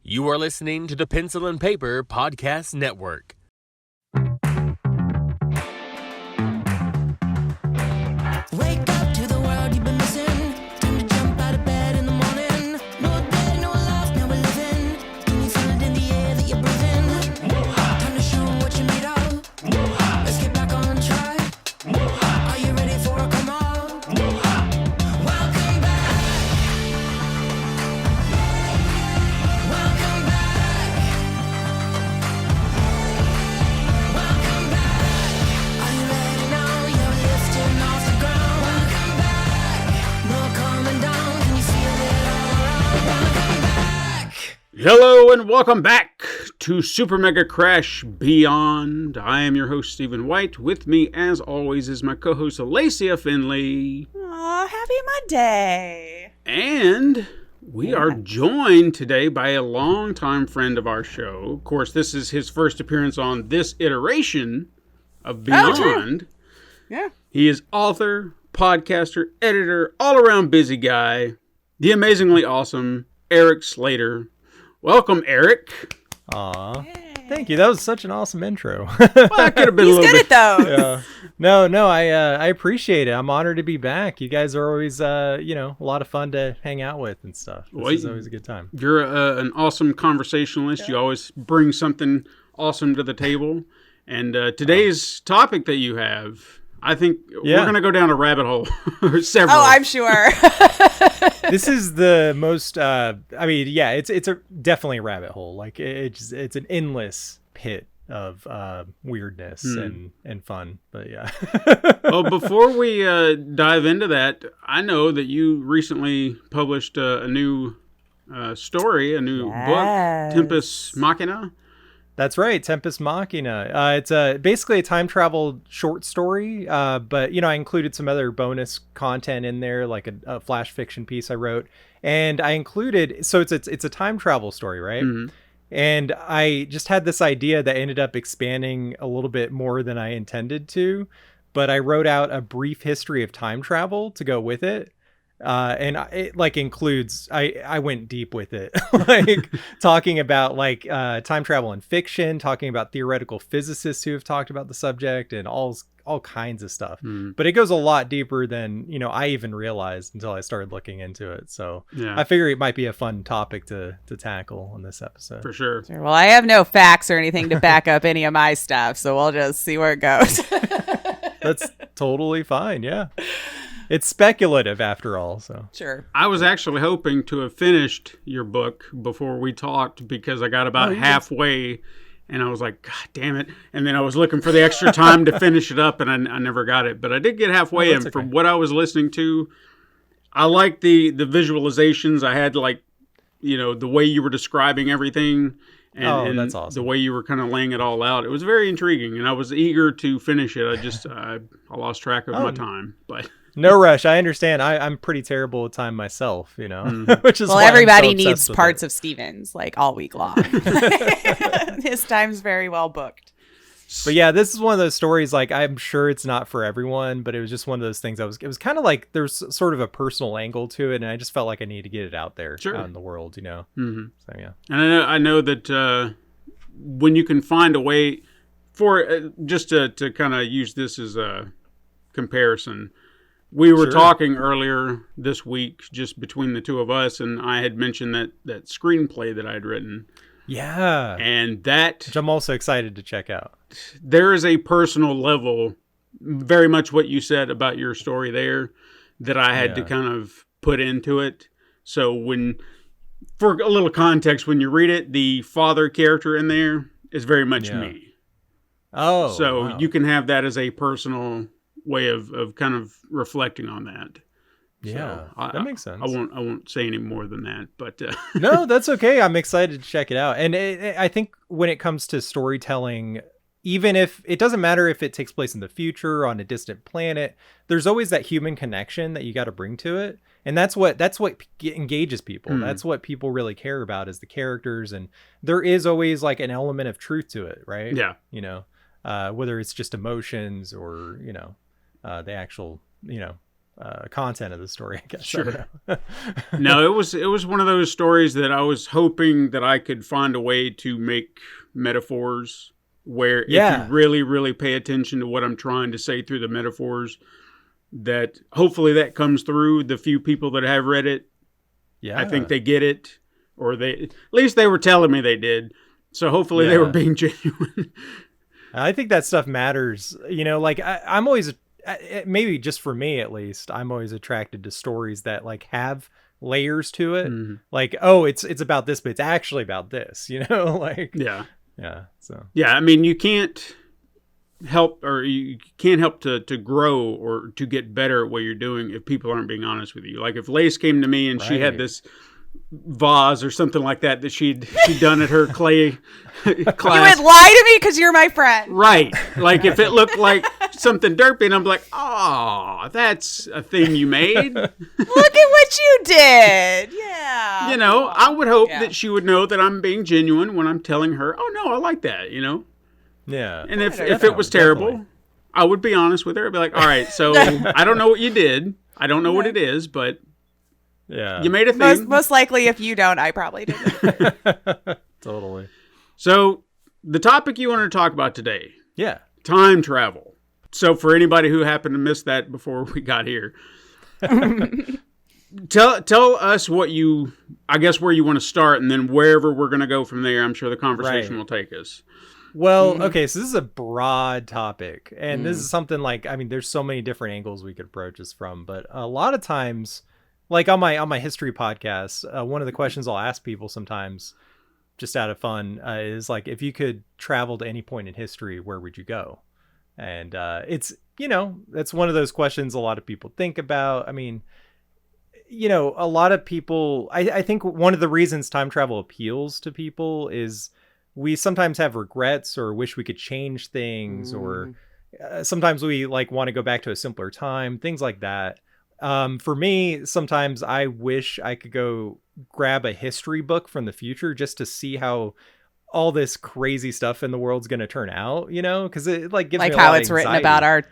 You are listening to the Pencil and Paper Podcast Network. Wake up to the world you've been missing. Time to jump out of bed in the morning. No day, no life, now we're living. Can you feel it in the air that you're breathing? Time to show 'em what you're made of. Let's get back on track. Are you ready for a come on? Welcome back. Welcome back. Welcome back. Are you ready now? You're lifting off the ground. Welcome back. No coming down. Can you feel it all around? Welcome back. Hello and welcome back to Super Mega Crash Beyond. I am your host, Stephen White. With me, as always, is my co-host, Alacia Finley. Aw, happy Monday. And we are joined today by a longtime friend of our show. Of course, this is his first appearance on this iteration of Beyond. Yeah. He is author, podcaster, editor, all-around busy guy, the amazingly awesome Erik Slader. Welcome, Erik. Aw, thank you. That was such an awesome intro. Well, I could have been He's a little good bit. at those. Yeah. No, I appreciate it. I'm honored to be back. You guys are always, a lot of fun to hang out with and stuff. This is always a good time. You're an awesome conversationalist. You always bring something awesome to the table. And today's topic that you have, I think we're going to go down a rabbit hole. Several. Oh, I'm sure. This is the most. It's a definitely a rabbit hole. Like it's an endless pit of weirdness and fun. But yeah. Well, before we dive into that, I know that you recently published a new story, a new book, Tempest Machina. That's right, Tempest Machina. It's basically a time travel short story, but I included some other bonus content in there, like a flash fiction piece I wrote, and I included. So it's a time travel story, right? Mm-hmm. And I just had this idea that ended up expanding a little bit more than I intended to, but I wrote out a brief history of time travel to go with it. And it includes, I went deep with it, like talking about time travel in fiction, talking about theoretical physicists who have talked about the subject and all kinds of stuff. But it goes a lot deeper than, I even realized until I started looking into it. So I figure it might be a fun topic to tackle on this episode. For sure. Well, I have no facts or anything to back up any of my stuff, so we'll just see where it goes. That's totally fine. Yeah. It's speculative after all, so. Sure. I was actually hoping to have finished your book before we talked because I got about halfway and I was like, God damn it. And then I was looking for the extra time to finish it up and I never got it. But I did get halfway and from what I was listening to, I liked the visualizations. I had the way you were describing everything and that's awesome. The way you were kind of laying it all out. It was very intriguing and I was eager to finish it. I lost track of my time, but... No rush. I understand. I'm pretty terrible with time myself, which is why everybody I'm so needs obsessed with parts it. of Stevens all week long. His time's very well booked. But yeah, this is one of those stories. I'm sure it's not for everyone, but it was just one of those things. It was kind of like there's sort of a personal angle to it, and I just felt like I needed to get it out there out in the world, Mm-hmm. So yeah. And I know that when you can find a way for just to kind of use this as a comparison. We were talking earlier this week, just between the two of us, and I had mentioned that screenplay that I had written. Yeah. And which I'm also excited to check out. There is a personal level, very much what you said about your story there, that I had to kind of put into it. So for a little context, when you read it, the father character in there is very much me. Oh. So you can have that as a personal way of kind of reflecting on that. Yeah, so that makes sense. I won't say any more than that, but no, that's okay. I'm excited to check it out. And I think when it comes to storytelling, even if it doesn't matter if it takes place in the future on a distant planet, there's always that human connection that you got to bring to it. And that's what engages people. That's what people really care about is the characters. And there is always an element of truth to it, right? Yeah. Whether it's just emotions or, the actual, content of the story, I guess. Sure. I don't know. No, it was one of those stories that I was hoping that I could find a way to make metaphors where if you really, really pay attention to what I'm trying to say through the metaphors, that hopefully that comes through the few people that have read it. Yeah. I think they get it, or at least they were telling me they did. So hopefully they were being genuine. I think that stuff matters. You know, like I'm always, maybe just for me at least, I'm always attracted to stories that like have layers to it. Mm-hmm. Like, oh, it's about this, but it's actually about this, you know? Like, yeah. So, yeah. I mean, you can't help to grow or to get better at what you're doing if people aren't being honest with you. Like if Lace came to me and she had this vase or something like that she'd done at her clay class. You would lie to me because you're my friend. Right. Like if it looked like something derpy and I'm like, oh, that's a thing you made. Look at what you did. Yeah. You know, I would hope that she would know that I'm being genuine when I'm telling her, oh no, I like that, you know? yeah. And if it was terrible, definitely. I would be honest with her. I'd be like, all right, so I don't know what you did. I don't know what it is, but yeah, you made a thing. Most likely, if you don't, I probably didn't. Totally. So the topic you wanted to talk about today, time travel. So for anybody who happened to miss that before we got here, tell us what I guess where you want to start, and then wherever we're going to go from there, I'm sure the conversation will take us. Well, okay, so this is a broad topic, and this is something like, I mean, there's so many different angles we could approach this from, but a lot of times, like on my history podcast, one of the questions I'll ask people sometimes, just out of fun, is like, if you could travel to any point in history, where would you go? And it's, you know, that's one of those questions a lot of people think about. I mean, you know, a lot of people, I think one of the reasons time travel appeals to people is we sometimes have regrets or wish we could change things, or sometimes we like want to go back to a simpler time, things like that. For me, sometimes I wish I could go grab a history book from the future just to see how all this crazy stuff in the world's going to turn out, you know, because it like gives like me a how lot it's of written anxiety. about our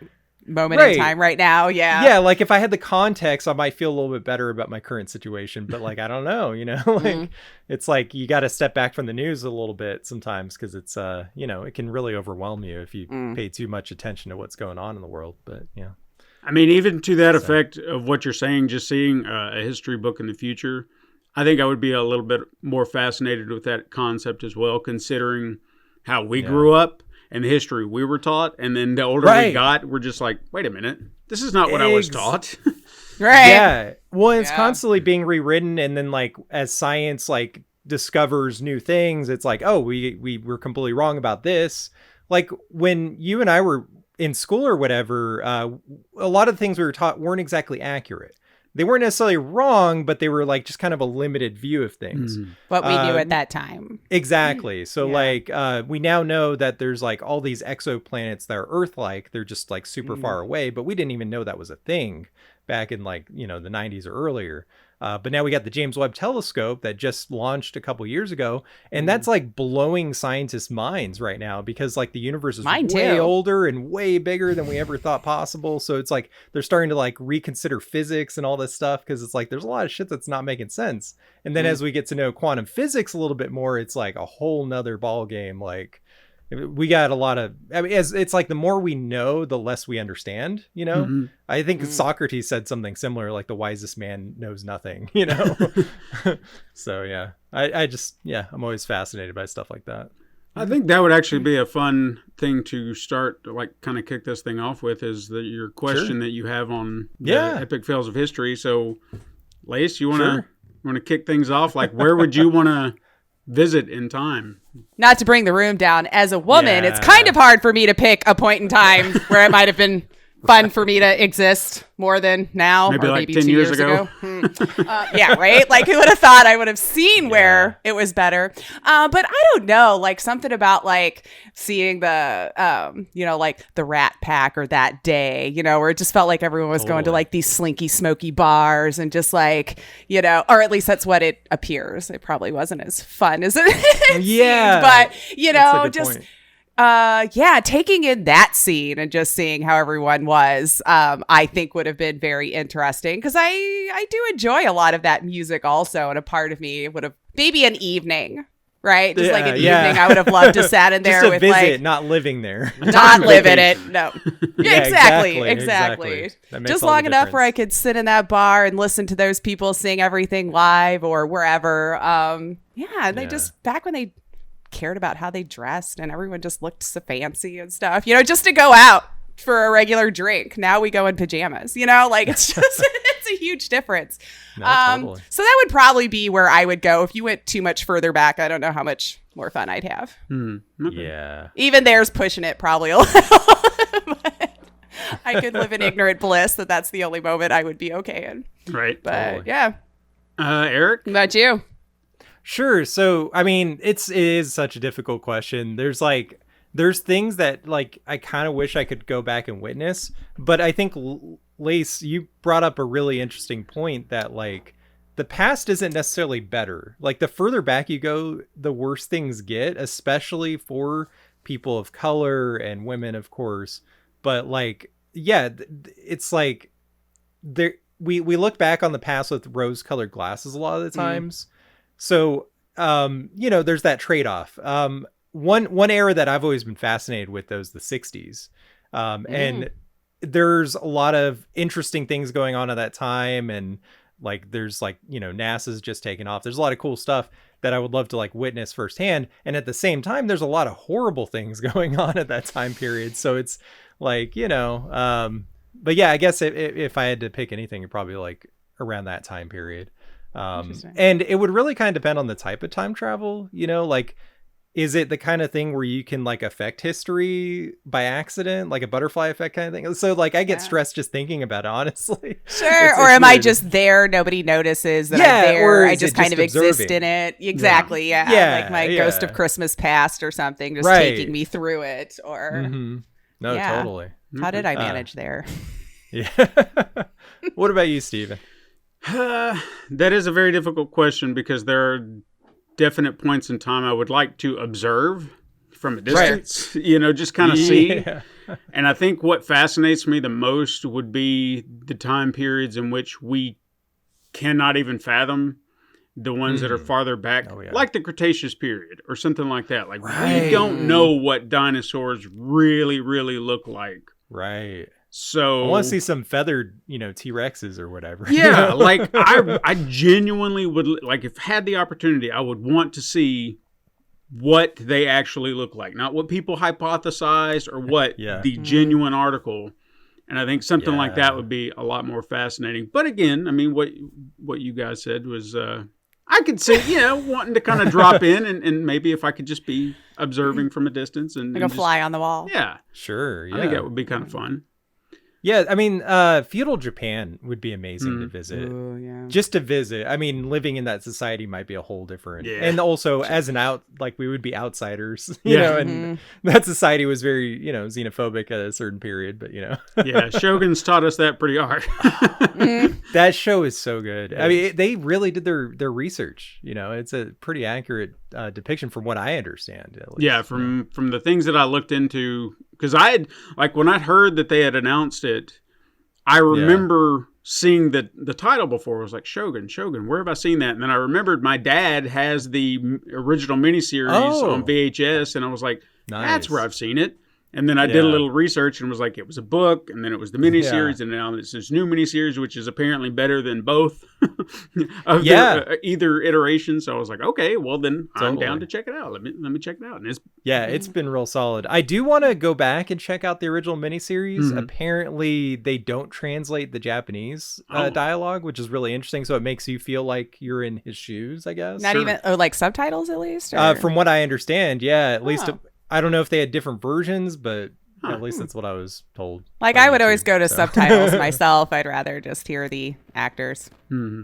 moment in time right now. Yeah, like if I had the context, I might feel a little bit better about my current situation, but like I don't know, you know. Like it's like you got to step back from the news a little bit sometimes, because it's you know, it can really overwhelm you if you pay too much attention to what's going on in the world. But yeah, I mean, even to that effect of what you're saying, just seeing a history book in the future, I think I would be a little bit more fascinated with that concept as well, considering how we grew up and the history we were taught. And then the older we got, we're just like, wait a minute, this is not what I was taught. Right. Yeah. Well, it's constantly being rewritten. And then like, as science like discovers new things, it's like, oh, we were completely wrong about this. Like when you and I were in school or whatever, a lot of the things we were taught weren't exactly accurate. They weren't necessarily wrong, but they were like just kind of a limited view of things. What we knew at that time. Exactly. So like we now know that there's like all these exoplanets that are Earth-like. They're just like super far away, but we didn't even know that was a thing back in like, you know, the 90s or earlier. But now we got the James Webb Telescope that just launched a couple years ago. And that's like blowing scientists' minds right now, because like the universe is way older and way bigger than we ever thought possible. So it's like they're starting to like reconsider physics and all this stuff, because it's like there's a lot of shit that's not making sense. And then as we get to know quantum physics a little bit more, it's like a whole nother ball game. Like we got a lot of, I mean, it's like the more we know, the less we understand, you know. I think Socrates said something similar, like the wisest man knows nothing, you know. So yeah, I just, I'm always fascinated by stuff like that. I think that would actually be a fun thing to start, like kind of kick this thing off with, is your question that you have on the epic fails of history. So Lace, you want to kick things off? Like, where would you want to visit in time? Not to bring the room down, as a woman, it's kind of hard for me to pick a point in time where it might have been fun for me to exist more than now, maybe or like maybe 10 2 years years ago. Yeah, right? Like, who would have thought I would have seen where it was better? But I don't know, like something about like seeing the, you know, like the Rat Pack or That Day, you know, where it just felt like everyone was going to like these slinky, smoky bars and just like, you know, or at least that's what it appears. It probably wasn't as fun as it seemed, but, you know, just... point. Yeah, taking in that scene and just seeing how everyone was, I think would have been very interesting because I do enjoy a lot of that music also, and a part of me would have maybe an evening, right? Just like an evening, I would have loved to sat in there Just a with visit, like not living there. not living it. No, Yeah, exactly. That makes Just all the long enough where I difference. could sit in that bar and listen to those people sing everything live or wherever. Yeah, and they just back when they cared about how they dressed and everyone just looked so fancy and stuff, just to go out for a regular drink. Now we go in pajamas, like it's just it's a huge difference. No, totally. So that would probably be where I would go. If you went too much further back, I don't know how much more fun I'd have. Yeah. Even there's pushing it probably a little. But I could live in ignorant bliss that's the only moment I would be okay in. Right. But Totally. yeah. Eric? What about you? Sure. So, I mean, it is such a difficult question. There's things that like I kind of wish I could go back and witness, but I think Lace, you brought up a really interesting point that like the past isn't necessarily better. Like the further back you go, the worse things get, especially for people of color and women, of course. But like, yeah, it's like there we look back on the past with rose-colored glasses a lot of the times. So, there's that trade-off. One era that I've always been fascinated with, though, is the 60s. And there's a lot of interesting things going on at that time. And like, there's like, NASA's just taken off. There's a lot of cool stuff that I would love to like witness firsthand. And at the same time, there's a lot of horrible things going on at that time period. So it's like, but yeah, I guess if I had to pick anything, it'd probably like around that time period. And it would really kind of depend on the type of time travel, like, is it the kind of thing where you can like affect history by accident, like a butterfly effect kind of thing? So like I get stressed just thinking about it, honestly. Sure. Or am I just there? Nobody notices that I'm there. Or I just kind of exist in it. Exactly. Yeah. Like my Ghost of Christmas Past or something, just taking me through it. Or No, totally. How did I manage there? Yeah. What about you, Steven? That is a very difficult question because there are definite points in time I would like to observe from a distance, just kind of see. And I think what fascinates me the most would be the time periods in which we cannot even fathom, the ones that are farther back, like the Cretaceous period or something like that. Like we don't know what dinosaurs really, really look like. Right. So I want to see some feathered, T-Rexes or whatever. Yeah, like I genuinely would like if had the opportunity, I would want to see what they actually look like, not what people hypothesize or what the genuine article. And I think something like that would be a lot more fascinating. But again, I mean, what you guys said was I could see, wanting to kind of drop in and maybe if I could just be observing from a distance and like a fly on the wall. Yeah, sure. Yeah. I think that would be kind of fun. Yeah, I mean, feudal Japan would be amazing to visit. Ooh, yeah. Just to visit. I mean, living in that society might be a whole different. Yeah. And also, as we would be outsiders, and that society was very, xenophobic at a certain period, but, Yeah, Shogun's taught us that pretty hard. That show is so good. I mean, they really did their research. It's a pretty accurate depiction from what I understand. At least. Yeah, from the things that I looked into. Because I had, like, when I heard that they had announced it, I remember seeing the title before. I was like, Shogun, where have I seen that? And then I remembered my dad has the original miniseries on VHS, and I was like, that's where I've seen it. And then I did a little research and was like, it was a book, and then it was the miniseries, and now it's this new miniseries, which is apparently better than both of their, either iteration. So I was like, okay, well then I'm down to check it out. Let me check it out. And it's been real solid. I do want to go back and check out the original miniseries. Apparently, they don't translate the Japanese dialogue, which is really interesting. So it makes you feel like you're in his shoes, I guess. Not even, like subtitles at least? From what I understand, at least. I don't know if they had different versions, but at least that's what I was told. Like I would always go to subtitles myself. I'd rather just hear the actors.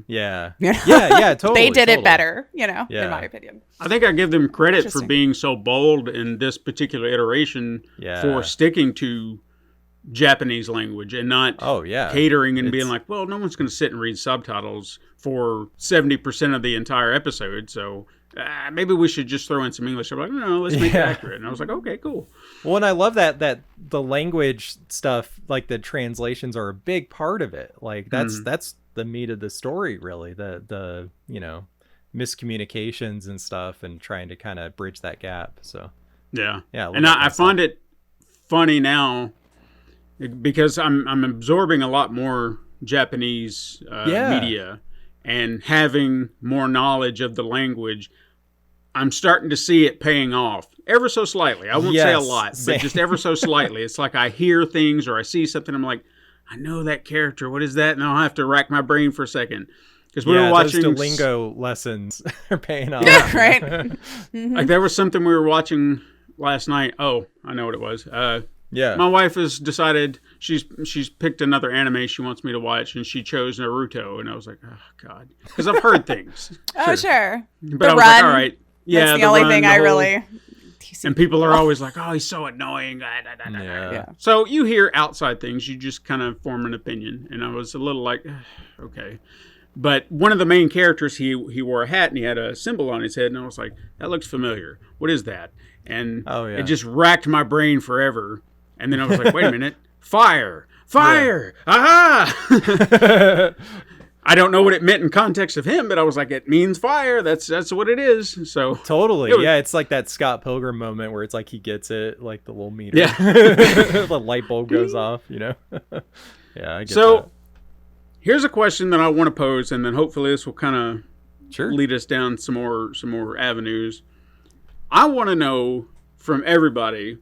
Yeah, totally. They did it better, in my opinion. I think I give them credit for being so bold in this particular iteration for sticking to Japanese language and not catering and being like, well, no one's going to sit and read subtitles for 70% of the entire episode, so maybe we should just throw in some English. I'm like, no, let's make it accurate. And I was like, okay, cool. Well, and I love that the language stuff, like the translations are a big part of it. Like that's the meat of the story, really. The miscommunications and stuff, and trying to kind of bridge that gap. So yeah. And I find it funny now because I'm absorbing a lot more Japanese media and having more knowledge of the language. I'm starting to see it paying off ever so slightly. I won't say a lot, but just ever so slightly. It's like I hear things or I see something. I'm like, I know that character. What is that? And I'll have to rack my brain for a second. Because we were watching those Duolingo lessons are paying off. Yeah, right. Like there was something we were watching last night. Oh, I know what it was. My wife has decided she's picked another anime she wants me to watch, and she chose Naruto. And I was like, oh God, because I've heard things. Oh, sure. But I was like, all right. Yeah, that's the only thing I really. And people are always like, "Oh, he's so annoying." Yeah. So you hear outside things, you just kind of form an opinion. And I was a little like, okay. But one of the main characters, he wore a hat and he had a symbol on his head, and I was like, that looks familiar. What is that? And it just racked my brain forever. And then I was like, wait a minute, fire, aha! I don't know what it meant in context of him, but I was like, it means fire. That's what it is. So totally, it's like that Scott Pilgrim moment where it's like he gets it, like the little meter, the light bulb goes off. I get that. Here's a question that I want to pose, and then hopefully this will kind of lead us down some more avenues. I want to know from everybody,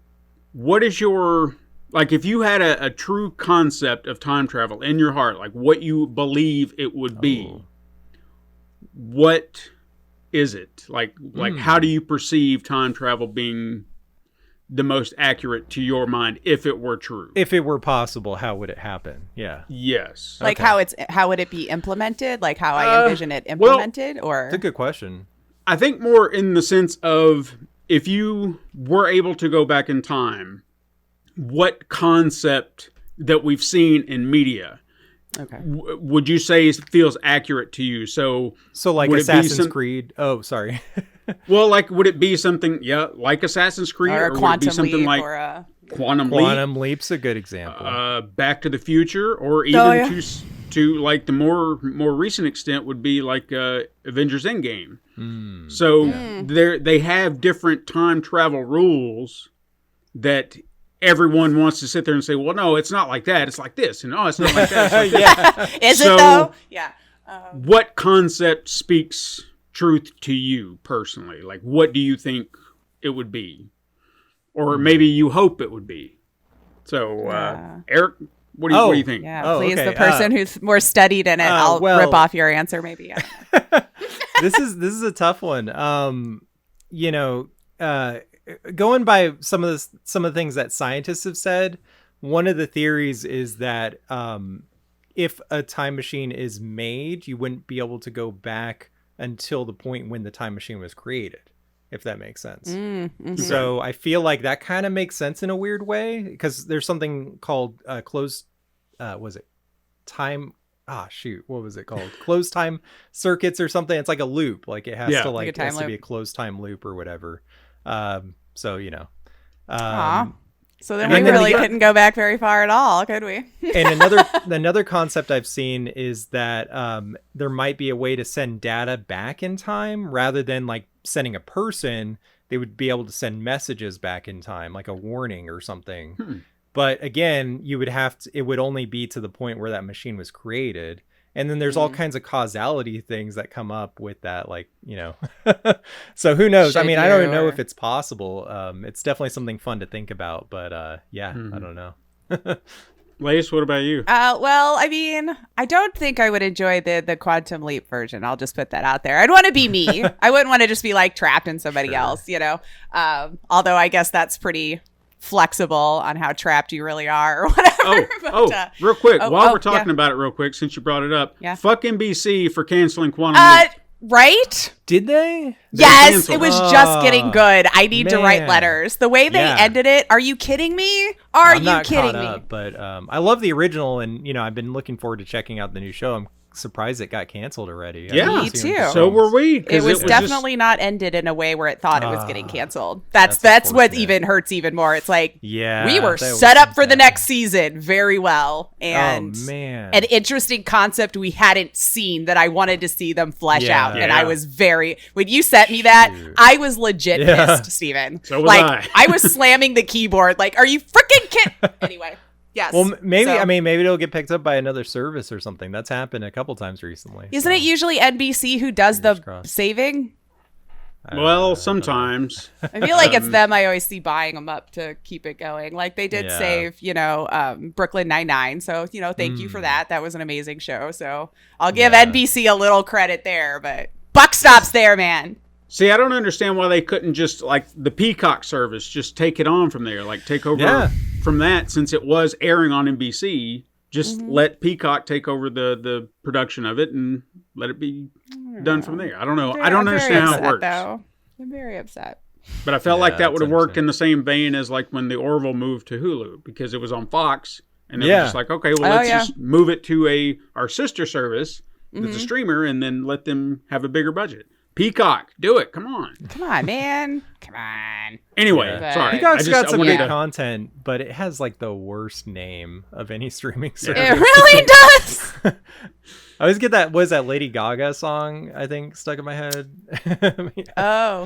what is your, like, if you had a true concept of time travel in your heart, like what you believe it would be, what is it? Like how do you perceive time travel being the most accurate to your mind if it were true? If it were possible, how would it happen? Yeah. Yes. Like how would it be implemented? Like how I envision it implemented? Or it's a good question. I think more in the sense of if you were able to go back in time, what concept that we've seen in media would you say feels accurate to you? So like Assassin's Creed. Oh, sorry. Well, like, would it be something, like Assassin's Creed? Or would it be something Leap, like or Quantum Leap? Quantum Leap's a good example. Back to the Future, or even to like the more recent extent would be like Avengers Endgame. So they have different time travel rules that everyone wants to sit there and say, well, no, it's not like that. It's like this. And it's not like that. It's like this. Is it though? Yeah. What concept speaks truth to you personally? Like, what do you think it would be? Or maybe you hope it would be. So, Eric, what do you think? Yeah, please, the person who's more studied in it, I'll rip off your answer maybe. This is a tough one. Going by some of the things that scientists have said, one of the theories is that if a time machine is made, you wouldn't be able to go back until the point when the time machine was created, if that makes sense. So I feel like that kind of makes sense in a weird way, because there's something called closed time. What was it called? Closed time circuits or something. It's like a loop. Like it has to it has to be a closed time loop or whatever. So then we really couldn't go back very far at all, could we? And another concept I've seen is that there might be a way to send data back in time rather than like sending a person. They would be able to send messages back in time, like a warning or something. But again, it would only be to the point where that machine was created. And then there's all kinds of causality things that come up with that, like, so who knows? I mean, I don't know if it's possible. It's definitely something fun to think about, but I don't know. Lace, what about you? Well, I mean, I don't think I would enjoy the Quantum Leap version. I'll just put that out there. I'd want to be me. I wouldn't want to just be like trapped in somebody else, although I guess that's pretty flexible on how trapped you really are or whatever. Real quick, while we're talking about it real quick, since you brought it up, fuck NBC for canceling Quantum Leap. Right? Did they? Yes, it was just getting good. I need to write letters. The way they ended it, are you kidding me? I'm not kidding me? But I love the original, and I've been looking forward to checking out the new show. I'm surprised it got canceled already. Yeah, Me too. So were we. 'Cause It was just- definitely not ended in a way where it thought it was getting canceled. That's that's what unfortunate. even hurts even more. It's like, Yeah, we were that set was up for the bad. next season very well, and Oh, man. an interesting concept we hadn't seen that I wanted to see them flesh Yeah. out. And I was when you sent me that, I was legit pissed, Steven. So was I was slamming the keyboard like, are you freaking kidding? Anyway. Yes. Well, maybe So- maybe it'll get picked up by another service or something. That's happened a couple times recently. Isn't it usually NBC who does the crossed. saving? Well, sometimes. I feel like it's them I always see buying them up to keep it going. Like they did Yeah. save, Brooklyn Nine-Nine. So, thank you for that. That was an amazing show. So I'll give NBC a little credit there, but buck stops there, man. See, I don't understand why they couldn't just, like, the Peacock service, just take it on from there. Like, take over from that, since it was airing on NBC. Just let Peacock take over the production of it and let it be done from there. I don't know. I don't understand how it works. Though. I'm very upset. But I felt like that that's would have worked understandable. in the same vein as, like, when the Orville moved to Hulu, because it was on Fox. And they were just like, okay, well, let's just move it to our sister service that's a streamer, and then let them have a bigger budget. Peacock, do it. Come on. Come on, man. Come on. Anyway, Yeah. sorry. Peacock's got some wanted good to- content, but it has like the worst name of any streaming service. It really does. I always get that. Was that Lady Gaga song? I think stuck in my head. Oh,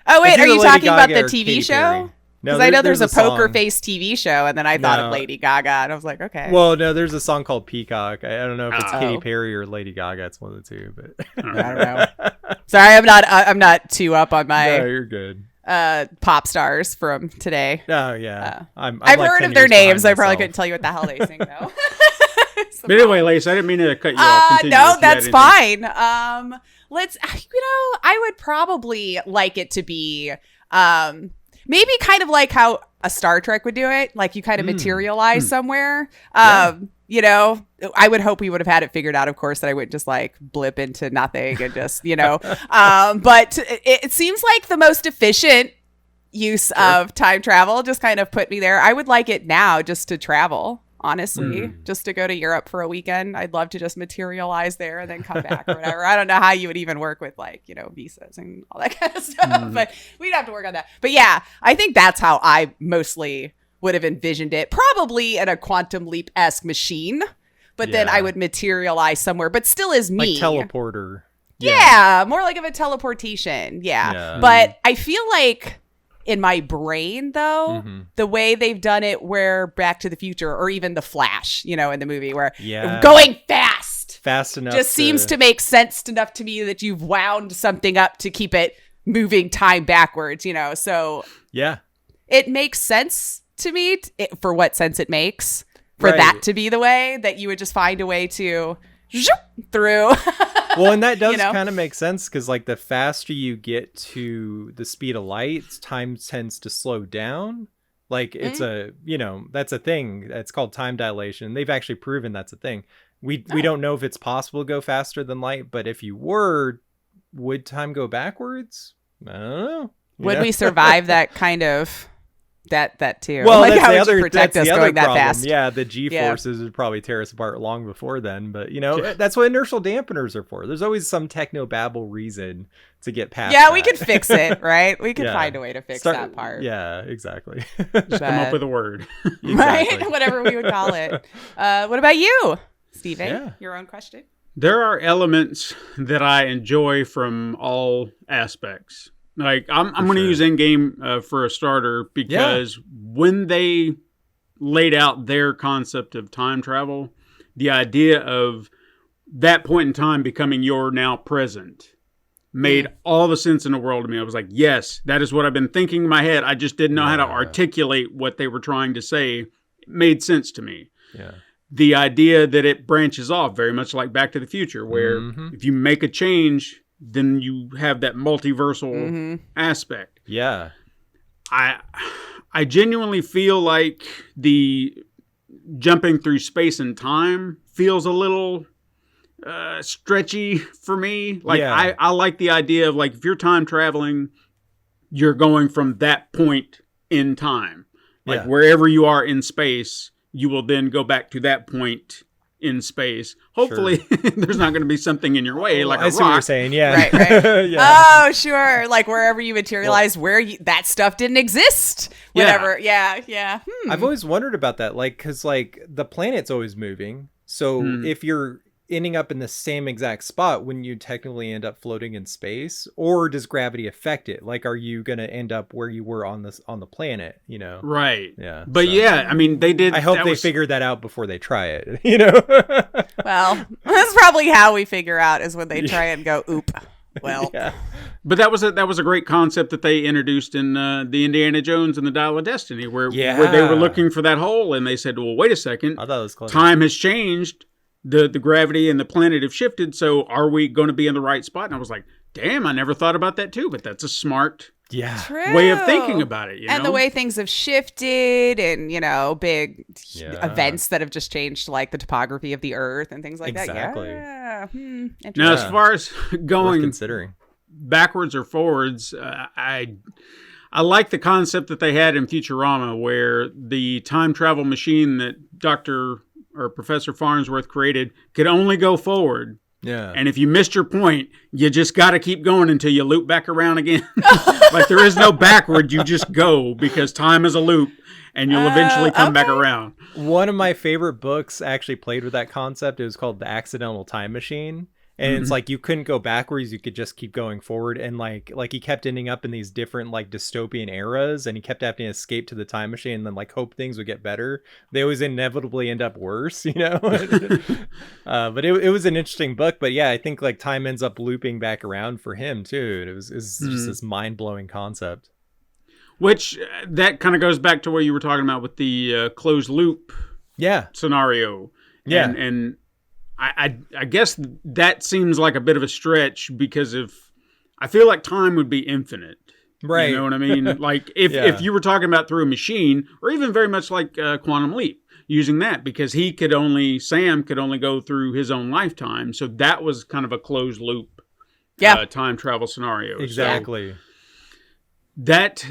It's wait. Are either you Lady talking about Gaga the or TV Katy show? Perry. No, Because I know there's a poker song. face TV show, and then I thought of No. Lady Gaga, and I was like, okay. Well, no, there's a song called Peacock. I don't know if it's Oh. Katy Perry or Lady Gaga. It's one of the two, but I don't know. Sorry, I'm not too up on no, my you're good. pop stars from today. Oh yeah, I'm I've like heard 10 of their years behind names. I probably myself. couldn't tell you what the hell they sing though. But anyway, Lace, I didn't mean to cut you off. Continue if No, you had that's anything. fine. Let's. I would probably like it to be maybe kind of like how a Star Trek would do it. Like you kind of materialize somewhere. I would hope we would have had it figured out, of course, that I wouldn't just like blip into nothing and just, but it seems like the most efficient use of time travel just kind of put me there. I would like it now just to travel, honestly, just to go to Europe for a weekend. I'd love to just materialize there and then come back or whatever. I don't know how you would even work with like, visas and all that kind of stuff, but we'd have to work on that. But yeah, I think that's how I mostly would have envisioned it, probably in a Quantum Leap-esque machine, but then Yeah. I would materialize somewhere, but still is me. Like teleporter. Yeah, more like of a teleportation. Yeah. Yeah. But I feel like in my brain, though, the way they've done it where Back to the Future or even The Flash, in the movie where Yeah. going fast Enough just seems to make sense enough to me that you've wound something up to keep it moving time backwards, So Yeah. it makes sense to me for what sense it makes for Right. that to be the way that you would just find a way to zoop through. Well, and that does know? kind of make sense because, like, the faster you get to the speed of light, time tends to slow down. Like, it's that's a thing. It's called time dilation. They've actually proven that's a thing. We don't know if it's possible to go faster than light, but if you were, would time go backwards? I don't know. Would we survive that kind of that too? Well, like that's how the would you other protect that's us the going other that problem. fast? Yeah, the G forces would probably tear us apart long before then. But Yeah. that's what inertial dampeners are for. There's always some technobabble reason to get past. Yeah, we that. could fix it, right? We could Yeah. find a way to fix that part. Yeah, exactly. Just come up with a word. Right? Exactly. Whatever we would call it. What about you, Steven? Yeah. Your own question? There are elements that I enjoy from all aspects. Like I'm going to sure. use Endgame for a starter because when they laid out their concept of time travel, the idea of that point in time becoming your now present made all the sense in the world to me. I was like, yes, that is what I've been thinking in my head. I just didn't know how to articulate what they were trying to say. It made sense to me. Yeah. The idea that it branches off very much like Back to the Future, where if you make a change, then you have that multiversal aspect. Yeah. I genuinely feel like the jumping through space and time feels a little stretchy for me. Like Yeah. I like the idea of like if you're time traveling, you're going from that point in time. Like Yeah. wherever you are in space, you will then go back to that point in space. Hopefully, there's not going to be something in your way, like a rock. I see what you're saying. Yeah. Right. Yeah. Oh, sure. Like wherever you materialize, that stuff didn't exist. Whatever. Yeah. I've always wondered about that, like, because like the planet's always moving. So if you're ending up in the same exact spot, wouldn't you technically end up floating in space? Or does gravity affect it? Like, are you going to end up where you were on the planet? You know? Right. Yeah. But yeah, I mean, they did. I hope they figured that out before they try it. You know? Well, that's probably how we figure out is when they try and go, oop. Well, Yeah. But that was a great concept that they introduced in the Indiana Jones and the Dial of Destiny, where they were looking for that hole, and they said, "Well, wait a second, I thought it was clever. time has changed, the gravity and the planet have shifted, so are we going to be in the right spot?" And I was like, "Damn, I never thought about that too." But that's a smart true. way of thinking about it, and the way things have shifted, and big events that have just changed, like the topography of the Earth and things like that. Yeah. Now, as far as going considering backwards or forwards, I like the concept that they had in Futurama, where the time travel machine that Professor Farnsworth created could only go forward. Yeah. And if you missed your point, you just got to keep going until you loop back around again. Like there is no backward, you just go, because time is a loop and you'll eventually come back around. One of my favorite books actually played with that concept. It was called The Accidental Time Machine. And it's like you couldn't go backwards, you could just keep going forward. And like he kept ending up in these different like dystopian eras, and he kept having to escape to the time machine and then like hope things would get better. They always inevitably end up worse, you know. But it was an interesting book. But yeah, I think like time ends up looping back around for him too. It's just this mind-blowing concept. Which that kind of goes back to what you were talking about with the closed loop scenario. Yeah. And I guess that seems like a bit of a stretch, because I feel like time would be infinite. Right. You know what I mean? Like if you were talking about through a machine, or even very much like Quantum Leap, using that, because Sam could only go through his own lifetime. So that was kind of a closed loop time travel scenario. Exactly. So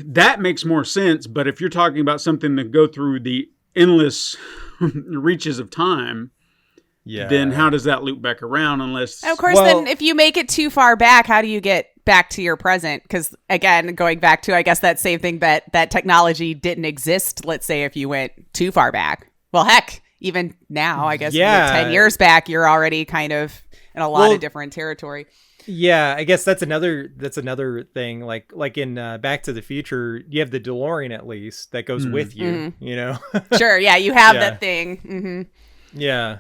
that makes more sense. But if you're talking about something that go through the endless reaches of time, then how does that loop back around? Unless, of course, then if you make it too far back, how do you get back to your present? Because again, going back to, I guess, that same thing, that technology didn't exist. Let's say if you went too far back. Well, heck, even now, I guess 10 years back, you're already kind of in a lot of different territory. Yeah, I guess that's another thing. Like in Back to the Future, you have the DeLorean at least that goes with you. You know. Sure. Yeah, you have that thing. Mm-hmm. Yeah.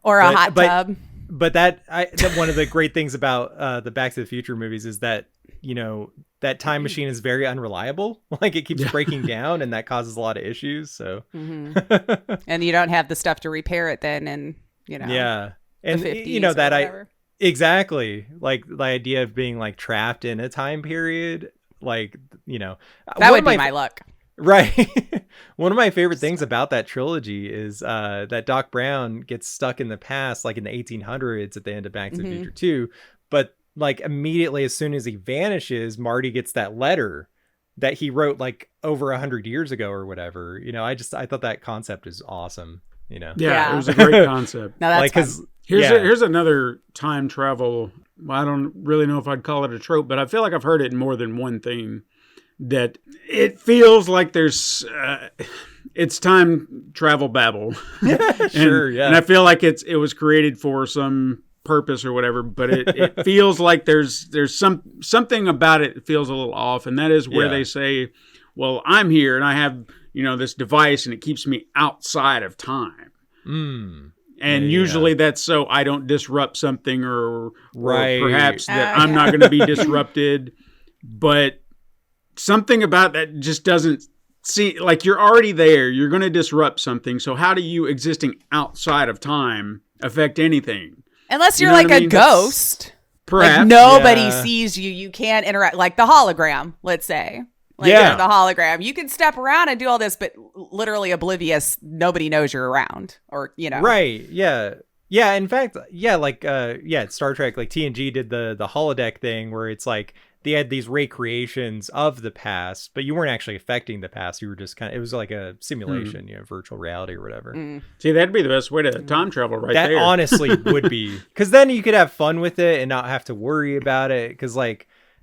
Or a hot tub. But that one of the great things about the Back to the Future movies is that, you know, that time machine is very unreliable. Like it keeps breaking down, and that causes a lot of issues. So, and you don't have the stuff to repair it then, and you know, and the 50s you know that whatever. Exactly, like the idea of being like trapped in a time period, like, you know, that would be my luck. Right. One of my favorite things about that trilogy is that Doc Brown gets stuck in the past, like in the 1800s at the end of Back to the Future 2. But like immediately as soon as he vanishes, Marty gets that letter that he wrote like over 100 years ago or whatever. You know, I thought that concept is awesome. You know? Yeah. It was a great concept. No, that's like, fun. Here's another time travel. Well, I don't really know if I'd call it a trope, but I feel like I've heard it in more than one thing. That it feels like there's it's time travel babble. And I feel like it was created for some purpose or whatever, but it feels like there's something about it that feels a little off, and that is where they say, well, I'm here and I have, you know, this device and it keeps me outside of time. And usually that's so I don't disrupt something or perhaps that I'm not going to be disrupted, but something about that just doesn't see, like you're already there. You're going to disrupt something. So how do you existing outside of time affect anything? Unless you're like a ghost. Perhaps. Like nobody sees you. You can't interact. Like the hologram, let's say. Like you're the hologram. You can step around and do all this, but literally oblivious. Nobody knows you're around, or, you know. Right. Yeah. Yeah. In fact, like, Star Trek, like TNG did the holodeck thing where it's like, they had these recreations of the past, but you weren't actually affecting the past. You were just it was like a simulation, virtual reality or whatever. See, that'd be the best way to time travel right That there. honestly would be, because then you could have fun with it and not have to worry about it. Because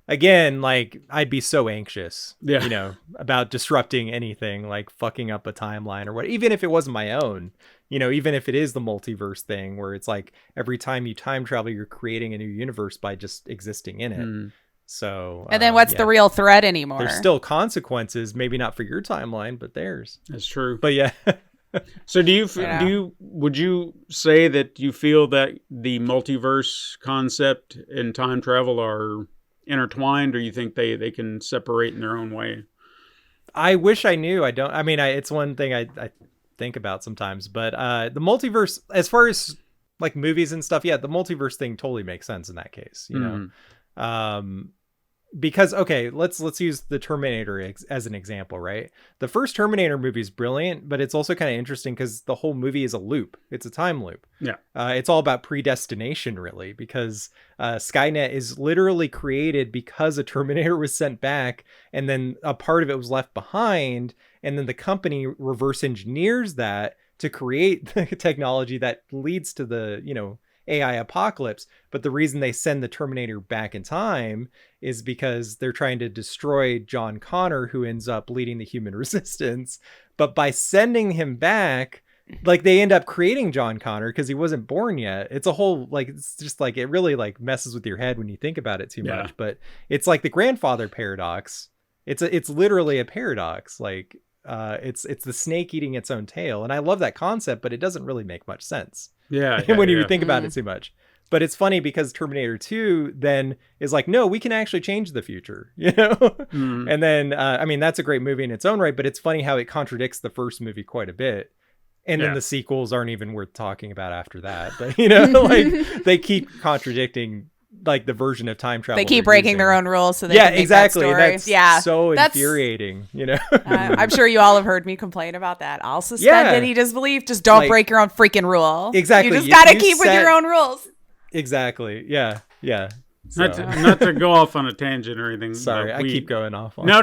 again, I'd be so anxious, about disrupting anything, like fucking up a timeline or what, even if it wasn't my own, even if it is the multiverse thing where it's like every time you time travel, you're creating a new universe by just existing in it. So, and then what's the real threat anymore? There's still consequences, maybe not for your timeline, but theirs. That's true. But yeah. So would you say that you feel that the multiverse concept and time travel are intertwined, or you think they can separate in their own way? I wish I knew. I don't. I mean, it's one thing I think about sometimes, but the multiverse, as far as like movies and stuff, yeah, the multiverse thing totally makes sense in that case, because let's use the Terminator as an example, right? The first Terminator movie is brilliant, but it's also kind of interesting because the whole movie is a loop. It's a time loop. Yeah. It's all about predestination, really, because Skynet is literally created because a Terminator was sent back, and then a part of it was left behind, and then the company reverse engineers that to create the technology that leads to the AI apocalypse. But the reason they send the Terminator back in time is because they're trying to destroy John Connor, who ends up leading the human resistance. But by sending him back, they end up creating John Connor because he wasn't born yet. It's a whole it's just it really messes with your head when you think about it too much. But it's like the grandfather paradox. It's literally a paradox. It's the snake eating its own tail. And I love that concept, but it doesn't really make much sense. When you think about it too much. But it's funny because Terminator 2 then is no, we can actually change the future, And then, I mean, that's a great movie in its own right, but it's funny how it contradicts the first movie quite a bit. And then the sequels aren't even worth talking about after that. But, they keep contradicting the version of time travel. They keep breaking their own rules so they can make exactly. That story. So infuriating, I'm sure you all have heard me complain about that. I'll suspend any disbelief. Just don't break your own freaking rule. Exactly. You just got to keep with your own rules. Exactly. Yeah. So. Not to go off on a tangent or anything. Sorry, I keep going off on. No.